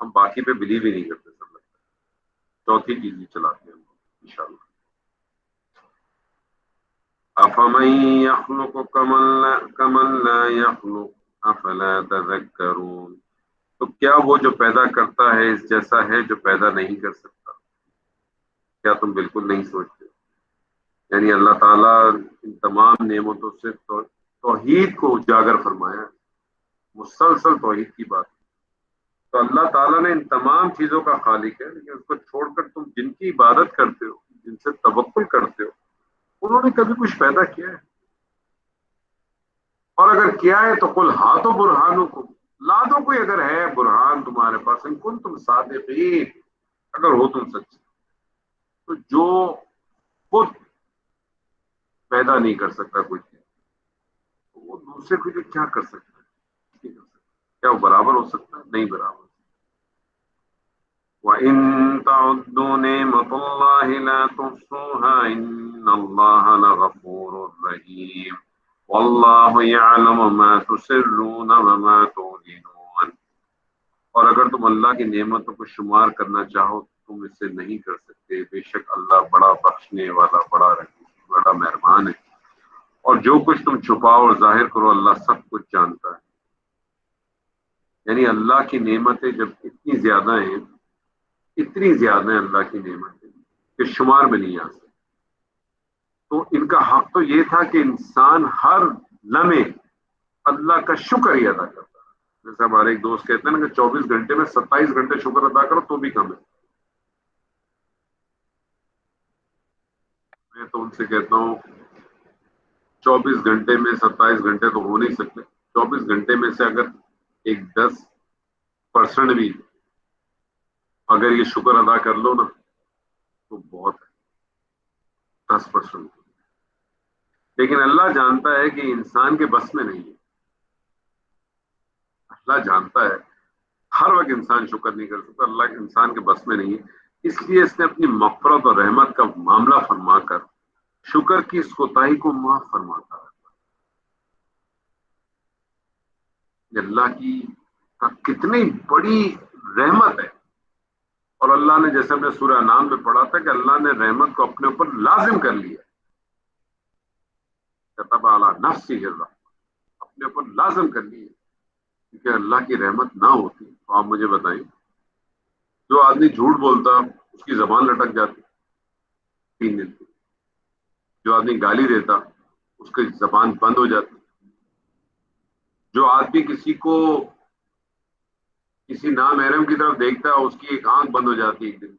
ہم باقی پہ بلیو ہی نہیں کرتے. سب لگتا ہے چوتھی چیز ہی چلاتے ہیں انشاءاللہ. افمن یخلق کمن لا یخلق افلا تذکرون، تو کیا وہ جو پیدا کرتا ہے اس جیسا ہے جو پیدا نہیں کر سکتا؟ کیا تم بالکل نہیں سوچتے؟ یعنی اللہ تعالیٰ ان تمام نعمتوں سے توحید کو اجاگر فرمایا، مسلسل توحید کی بات. تو اللہ تعالیٰ نے ان تمام چیزوں کا خالق ہے، لیکن اس کو چھوڑ کر تم جن کی عبادت کرتے ہو، جن سے توکل کرتے ہو، انہوں نے کبھی کچھ پیدا کیا ہے؟ اور اگر کیا ہے تو قل ہاتھوں برہانوں کو، لا دو کوئی اگر ہے برہان تمہارے پاس، ان کن تم صادقین، اگر ہو تم سچے. تو جو خود پیدا نہیں کر سکتا کوئی چیز، تو وہ دوسرے کے لیے کیا کر سکتا ہے؟ نہیں کر سکتا. کیا وہ برابر ہو سکتا ہے؟ نہیں برابر. وَإِن تَعُدُّوا نِعْمَةَ اللَّهِ لَا تُحْصُوهَا إِنَّ اللَّهَ لَغَفُورٌ رَّحِيمٌ وَاللَّهُ يَعْلَمُ مَا تُسِرُّونَ وَمَا تُعْلِنُونَ، اور اگر تم اللہ کی نعمتوں کو شمار کرنا چاہو تو تم اسے نہیں کر سکتے. بے شک اللہ بڑا بخشنے والا، بڑا رحیم، بڑا مہربان ہے. اور جو کچھ تم چھپاؤ اور ظاہر کرو اللہ سب کچھ جانتا ہے. یعنی اللہ کی نعمتیں جب اتنی زیادہ ہیں، اتنی زیادہ ہیں اللہ کی نعمتیں کہ شمار میں نہیں آ سکتی. تو ان کا حق تو یہ تھا کہ انسان ہر لمحے اللہ کا شکر ہی ادا کرتا ہے. جیسے ہمارے ایک دوست کہتے ہیں نا کہ 24 گھنٹے میں 27 گھنٹے شکر ادا کرو تو بھی کم ہے. میں تو ان سے کہتا ہوں 24 گھنٹے میں 27 گھنٹے تو ہو نہیں سکتے. 24 گھنٹے میں سے اگر ایک 10% بھی اگر یہ شکر ادا کر لو نا تو بہت ہے. 10%. لیکن اللہ جانتا ہے کہ انسان کے بس میں نہیں ہے. اللہ جانتا ہے ہر وقت انسان شکر نہیں کر سکتا، اللہ انسان کے بس میں نہیں ہے. اس لیے اس نے اپنی مغفرت اور رحمت کا معاملہ فرما کر شکر کی اس کوتاہی کو معاف فرماتا ہے. اللہ کی کا کتنی بڑی رحمت ہے. اور اللہ نے، جیسے ہم نے سورہ انعام میں پڑھا تھا، کہ اللہ نے رحمت کو اپنے اوپر لازم کر لیا. کتب علی نفسہ الرحمہ، اپنے اوپر لازم کر لیا. کیونکہ اللہ کی رحمت نہ ہوتی تو آپ مجھے بتائیں، جو آدمی جھوٹ بولتا اس کی زبان لٹک جاتی 3 دن. جو آدمی گالی دیتا اس کی زبان بند ہو جاتی. جو آدمی کسی کو کسی نامحرم کی طرف دیکھتا ہے اس کی ایک آنکھ بند ہو جاتی ایک دن.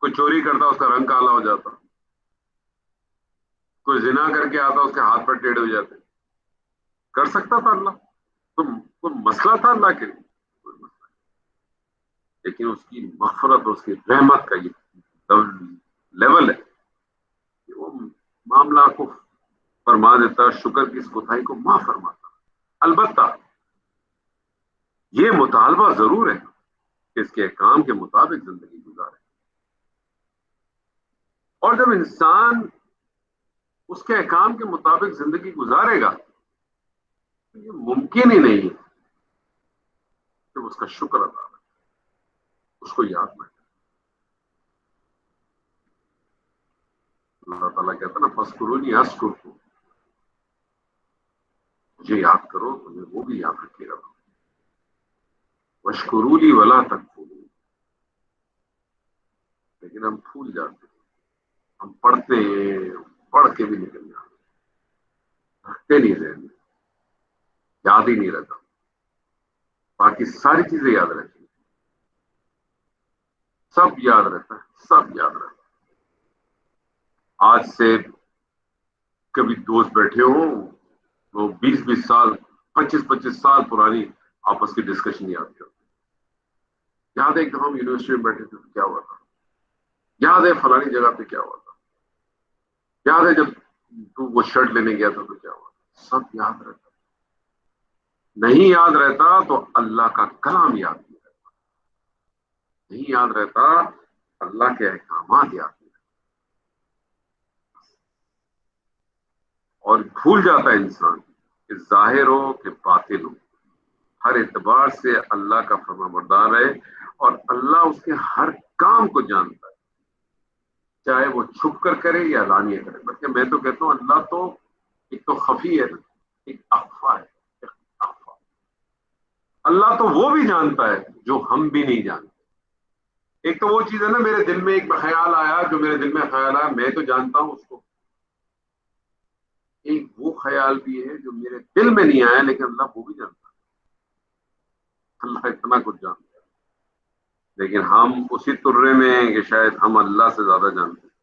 کوئی چوری کرتا اس کا رنگ کالا ہو جاتا. کوئی زنا کر کے آتا اس کے ہاتھ پر ٹیڑھے ہو جاتے. کر سکتا تھا اللہ؟ تو کوئی مسئلہ تھا اللہ کے لیے؟ کوئی مسئلہ نہیں. لیکن اس کی مغفرت اور اس کی رحمت کا یہ لیول ہے کہ وہ معاملہ کو فرما دیتا، شکر کی اس کوتاہی کو معاف فرماتا. البتہ یہ مطالبہ ضرور ہے کہ اس کے احکام کے مطابق زندگی گزارے، اور جب انسان اس کے احکام کے مطابق زندگی گزارے گا تو یہ ممکن ہی نہیں ہے کہ اس کا شکر ادا کرے، اس کو یاد نہ کرے۔ اللہ تعالیٰ کہتا ہے نا فَاذْكُرُونِی أَذْكُرْکُم، مجھے یاد کرو تمہیں وہ بھی یاد رکھے گا، وَاشْكُرُوا لِی وَلَا تَکْفُرُونِ، لیکن ہم بھول جاتے ہیں، ہم پڑھتے ہیں، پڑھ کے بھی نکل جاتے ہیں، رکھتے نہیں ذہن میں، یاد ہی نہیں رہتا، باقی ساری چیزیں یاد رہتی ہیں، سب یاد رہتا ہے، سب یاد رہتا ہے۔ آج سے کبھی دوست بیٹھے ہوں، وہ 20 20 سال، 25 25 سال پرانی آپس کی ڈسکشن یاد کرتے ہیں۔ یاد ہے کہ ہم یونیورسٹی میں بیٹھے تھے تو کیا ہوا تھا، یاد ہے فلانی جگہ پہ کیا ہوا تھا، یاد ہے جب تو وہ شرٹ لینے گیا تھا تو کیا ہوا تھا، سب یاد رہتا ہے۔ نہیں یاد رہتا تو اللہ کا کلام یاد نہیں رہتا، نہیں یاد رہتا اللہ کے احکامات یاد نہیں رہتا، اور بھول جاتا ہے انسان کہ ظاہر ہو کہ باطن ہو، ہر اعتبار سے اللہ کا فرما بردار ہے، اور اللہ اس کے ہر کام کو جانتا ہے، چاہے وہ چھپ کر کرے یا علانیہ کرے۔ بلکہ میں تو کہتا ہوں اللہ تو ایک تو خفی ہے نا، ایک اخفا ہے، ایک اخفا۔ اللہ تو وہ بھی جانتا ہے جو ہم بھی نہیں جانتے۔ ایک تو وہ چیز ہے نا، میرے دل میں ایک خیال آیا، جو میرے دل میں خیال آیا میں تو جانتا ہوں اس کو۔ ایک وہ خیال بھی ہے جو میرے دل میں نہیں آیا لیکن اللہ وہ بھی جانتا ہے، اللہ اتنا کچھ جانتا ہے، لیکن ہم اسی ترے میں ہیں کہ شاید ہم اللہ سے زیادہ جانتے ہیں۔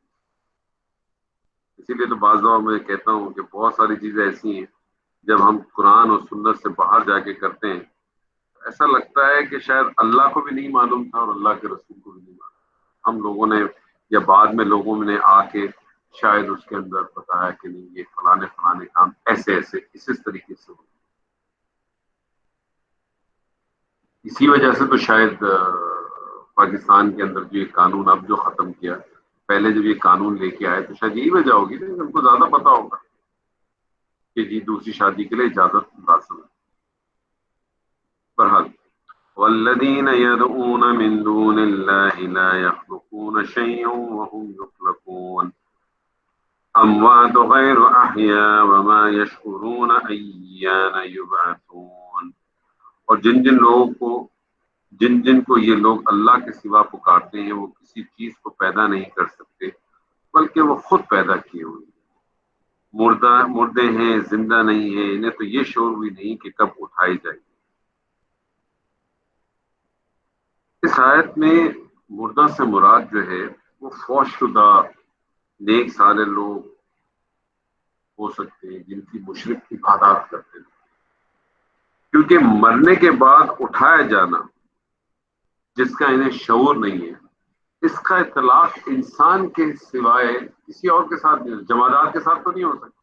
اسی لیے تو بعض دفعہ میں کہتا ہوں کہ بہت ساری چیزیں ایسی ہیں جب ہم قرآن اور سنت سے باہر جا کے کرتے ہیں، ایسا لگتا ہے کہ شاید اللہ کو بھی نہیں معلوم تھا اور اللہ کے رسول کو بھی نہیں معلوم۔ ہم لوگوں نے یا بعد میں لوگوں نے آ کے شاید اس کے اندر بتایا کہ نہیں یہ فلانے فلانے کام ایسے ایسے اس طریقے سے ہو۔ اسی وجہ سے تو شاید پاکستان کے اندر جو یہ قانون اب جو ختم کیا، پہلے جب یہ قانون لے کے آئے تو شاید یہی وجہ ہوگی، لیکن ان کو زیادہ پتا ہوگا کہ جی دوسری شادی کے لیے اجازت لازم ہے۔ بہرحال والذین يدعون من دون اللہ لا يخلقون شيئا وهم يخلقون اموات غیر احیاء وما يشعرون ایان یبعثون۔ اور جن جن کو یہ لوگ اللہ کے سوا پکارتے ہیں وہ کسی چیز کو پیدا نہیں کر سکتے بلکہ وہ خود پیدا کیے ہوئے ہیں۔ مردے ہیں، زندہ نہیں ہیں، انہیں تو یہ شعور بھی نہیں کہ کب اٹھائی جائے۔ اس آیت میں مردہ سے مراد جو ہے وہ فوت شدہ نیک صالح لوگ ہو سکتے ہیں جن کی مشرک عبادات کرتے ہیں، کیونکہ مرنے کے بعد اٹھایا جانا جس کا انہیں شعور نہیں ہے، اس کا اطلاق انسان کے سوائے کسی اور کے ساتھ نہیں، جمادات کے ساتھ تو نہیں ہو سکتا۔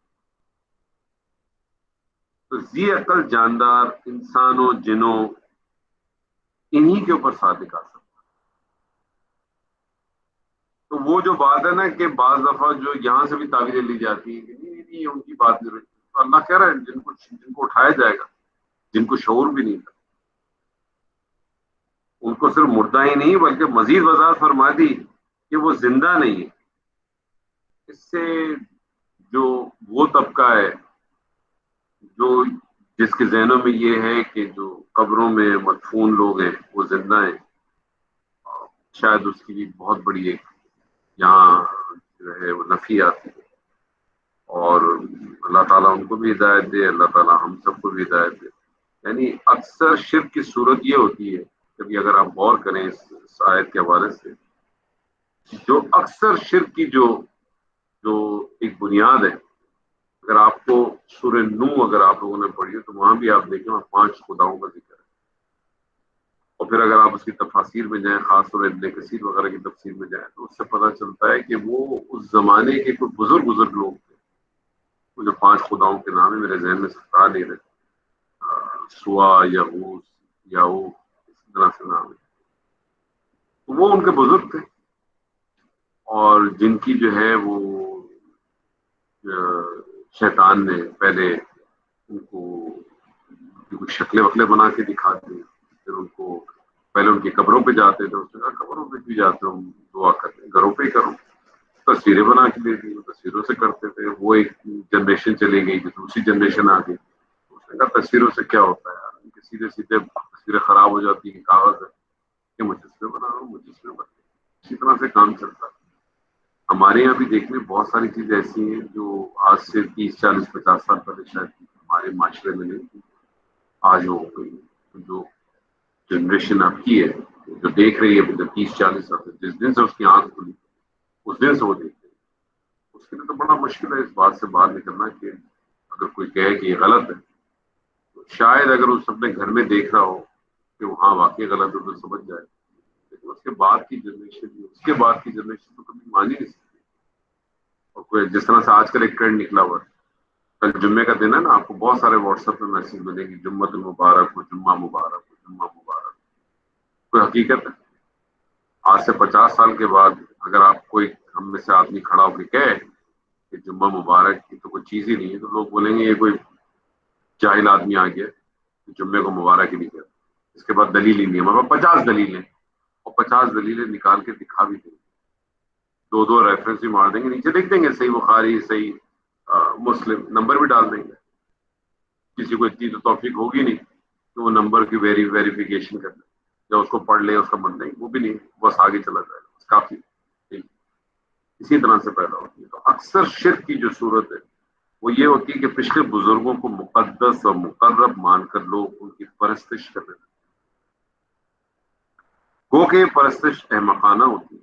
تو ذی عقل جاندار انسانوں، جنوں، انہی کے اوپر صادق آ سکتا۔ تو وہ جو بات ہے نا کہ بعض دفعہ جو یہاں سے بھی تعبیریں لی جاتی ہیں کہ نہیں نہیں نہیں ان کی بات نہیں رہتی، تو اللہ کہہ رہا ہے جن کو اٹھایا جائے گا، جن کو شعور بھی نہیں تھا، ان کو صرف مردہ ہی نہیں بلکہ مزید وضاحت فرما دی کہ وہ زندہ نہیں ہے۔ اس سے جو وہ طبقہ ہے جو جس کے ذہنوں میں یہ ہے کہ جو قبروں میں مدفون لوگ ہیں وہ زندہ ہیں، شاید اس کی بھی بہت بڑی ایک یہاں جو ہے وہ نفی آتی ہے، اور اللہ تعالیٰ ان کو بھی ہدایت دے، اللہ تعالیٰ ہم سب کو بھی ہدایت دے۔ یعنی اکثر شرک کی صورت یہ ہوتی ہے، کبھی اگر آپ غور کریں اس آیت کے حوالے سے، جو اکثر شرک کی جو جو ایک بنیاد ہے، اگر آپ کو سورہ نو اگر آپ لوگوں نے پڑھی ہے تو وہاں بھی آپ دیکھیں وہاں 5 خداؤں کا ذکر ہے، اور پھر اگر آپ اس کی تفاسیر میں جائیں، خاص طور ابن کثیر وغیرہ کی تفسیر میں جائیں تو اس سے پتہ چلتا ہے کہ وہ اس زمانے کے کوئی بزرگ لوگ تھے۔ وہ جو 5 خداؤں کے نام ہے میرے ذہن میں ستا نہیں رہے، سوا، یغوث، یا وہ اس طرح سے نام ہے. تو وہ ان کے بزرگ تھے اور جن کی جو ہے وہ شیطان نے پہلے ان کو کچھ شکلیں وکلیں بنا کے دکھا دی. پھر ان کو پہلے ان کی قبروں پہ جاتے تھے. اس نے کہا قبروں پہ بھی جاتے ہوں دعا کرتے ہیں, گھروں پہ ہی کرو. تصویریں بنا کے دے دی, تصویروں سے کرتے تھے. وہ ایک جنریشن چلی گئی, دوسری جنریشن آ گئی. اس نے کہا تصویروں سے کیا ہوتا ہے یار, ان کے سیدھے سیدھے تصویریں خراب ہو جاتی ہیں, کاغذ ہے کہ مجسمے بنا رہا ہوں, مجسمے بنا. اسی طرح سے کام چلتا ہے. ہمارے یہاں بھی دیکھنے بہت ساری چیزیں ایسی ہیں جو آج سے 30 40 50 سال پہلے شاید ہمارے معاشرے میں نہیں تھی, آج ہو گئی. جو جنریشن اب کی ہے, جو دیکھ رہی ہے 30 40 سال سے, جس دن سے اس کی آنکھ کھلی اس دن سے وہ دیکھ رہی ہے. اس کے لیے تو بڑا مشکل ہے اس بات سے باہر نکلنا کہ اگر کوئی کہے کہ یہ غلط ہے تو شاید اگر اس اپنے گھر میں دیکھ رہا ہو کہ وہاں واقعی غلط ہے تو سمجھ جائے. لیکن اس کے بعد کی جنریشن, اس کے بعد کی جنریشن تو کبھی مان ہی نہیں سکتی. اور کوئی جس طرح سے آج کل ایک ٹرینڈ نکلا ہوا ہے, کل جمعے کا دن ہے نا, آپ کو بہت سارے واٹس ایپ پہ میسج ملے گی جمعۃ المبارک ہو, جمعہ مبارک ہو, جمعہ مبارک. کوئی حقیقت ہے؟ آج سے 50 سال کے بعد اگر آپ کوئی ہم میں سے آدمی کھڑا ہو کے کہے کہ جمعہ مبارک کی تو کوئی چیز ہی نہیں ہے, تو لوگ بولیں گے یہ کوئی جاہل آدمی آ گیا جمعے کو مبارک ہی نہیں کہتا. اس کے بعد دلیل ہی نہیں ہے. ہمارے پاس 50 دلیلیں اور 50 دلیلیں نکال کے دکھا بھی دیں گے, دو دو ریفرنس بھی مار دیں گے, نیچے لکھ دیں گے صحیح بخاری, صحیح مسلم, نمبر بھی ڈال دیں گے. کسی کو اتنی تو توفیق ہوگی نہیں کہ وہ نمبر کی ویریفیکیشن کر لے یا اس کو پڑھ لے, اس کا من نہیں, وہ بھی نہیں, بس آگے چلا جائے گا, بس کافی. اسی طرح سے پیدا ہوتی ہے. تو اکثر شرک کی جو صورت ہے وہ یہ ہوتی ہے کہ پچھلے بزرگوں کو مقدس اور مقرب مان کر لوگ ان کی پرستش کر رہے ہیں. گو کہ یہ پرستش احمقانہ ہوتی ہے.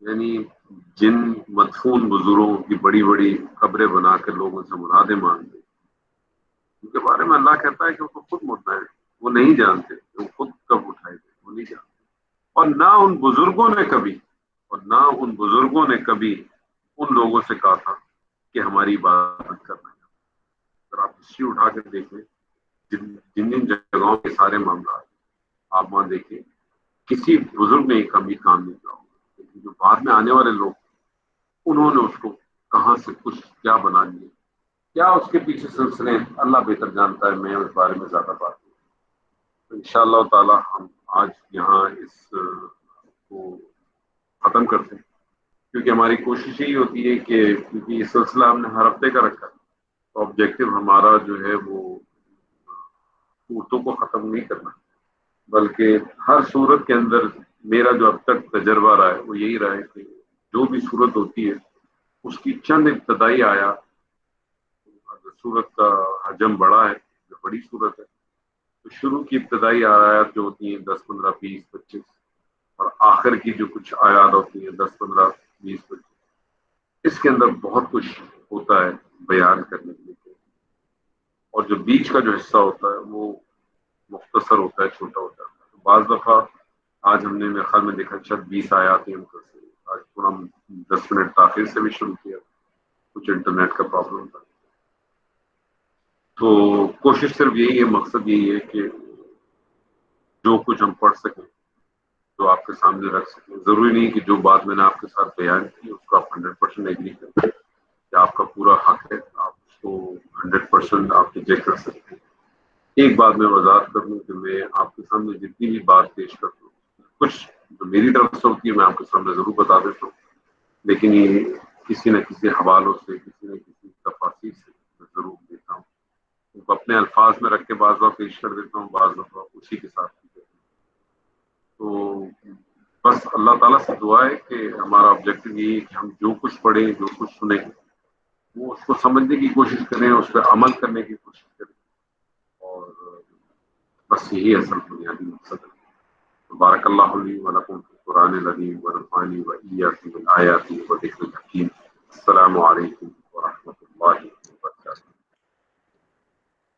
یعنی جن مدفون بزرگوں کی بڑی بڑی قبریں بنا کر لوگ ان سے مرادیں مانگتے ہیں, ان کے بارے میں اللہ کہتا ہے کہ ان کو خود مردہ ہے, وہ نہیں جانتے وہ خود کب اٹھائے گئے, وہ نہیں جانتے. اور نہ ان بزرگوں نے کبھی, اور نہ ان بزرگوں نے کبھی ان لوگوں سے کہا تھا کہ ہماری عبادت کرنا ہے. اگر آپ ہسٹری اٹھا کر دیکھیں جن جن جگہوں کے سارے معاملات آپ وہاں دیکھیں, کسی بزرگ نے کبھی کام نہیں کیا ہوگا. لیکن جو بعد میں آنے والے لوگ, انہوں نے اس کو کہاں سے کچھ کیا بنا لیا, کیا اس کے پیچھے سلسلے, اللہ بہتر جانتا ہے, میں اس بارے میں زیادہ بات نہیں. تو انشاءاللہ تعالی ہم آج یہاں اس کو ختم کرتے ہیں, کیونکہ ہماری کوشش یہی ہوتی ہے کہ کیونکہ یہ سلسلہ ہم نے ہر ہفتے کا رکھا, تو آبجیکٹو ہمارا جو ہے وہ صورتوں کو ختم نہیں کرنا, بلکہ ہر صورت کے اندر میرا جو اب تک تجربہ رہا ہے وہ یہی رہا ہے کہ جو بھی صورت ہوتی ہے اس کی چند ابتدائی آیات, اگر صورت کا حجم بڑا ہے, جو بڑی صورت ہے, تو شروع کی ابتدائی آیات جو ہوتی ہیں 10 15 20 25, اور آخر کی جو کچھ آیات ہوتی ہیں 10 15 20 25, اس کے اندر بہت کچھ ہوتا ہے بیان کرنے کے لیے. اور جو بیچ کا جو حصہ ہوتا ہے وہ مختصر ہوتا ہے, چھوٹا ہوتا ہے. تو بعض دفعہ آج ہم نے میرے خیال میں دیکھا شاید 20 آیات ہیں, آج تھوڑا 10 منٹ تاخیر سے بھی شروع کیا, کچھ انٹرنیٹ کا پرابلم تھا. تو کوشش صرف یہی ہے, مقصد یہی ہے کہ جو کچھ ہم پڑھ سکیں, جو آپ کے سامنے رکھ سکیں. ضروری نہیں کہ جو بات میں نے آپ کے ساتھ بیان کی اس کو آپ 100% ایگری کریں, کہ آپ کا پورا حق ہے, آپ اس کو 100% آپ ریجیکٹ کر سکتے ہیں. ایک بات میں وضاحت کر دوں کہ میں آپ کے سامنے جتنی بھی بات پیش کرتا ہوں, کچھ جو میری طرف سے ہوتی ہے میں آپ کے سامنے ضرور بتا دیتا ہوں, لیکن یہ کسی نہ کسی حوالوں سے, کسی نہ کسی تفاصیر سے میں ضرور دیتا ہوں. ان کو اپنے الفاظ میں رکھ کے بعض دفعہ پیش کر دیتا ہوں, بعض دفعہ اسی کے ساتھ. تو بس اللہ تعالیٰ سے دعا ہے کہ ہمارا آبجیکٹو یہی ہے کہ ہم جو کچھ پڑھیں, جو کچھ سنیں, وہ اس کو سمجھنے کی کوشش کریں, اس پہ عمل کرنے کی کوشش کریں, اور بس یہی اصل بنیادی مقصد ہے. بارک اللہ لی و لکم فی القرآن العظیم ونفعنی و ایاکم بالآیات و ذکر الحکیم. السلام علیکم ورحمۃ اللہ.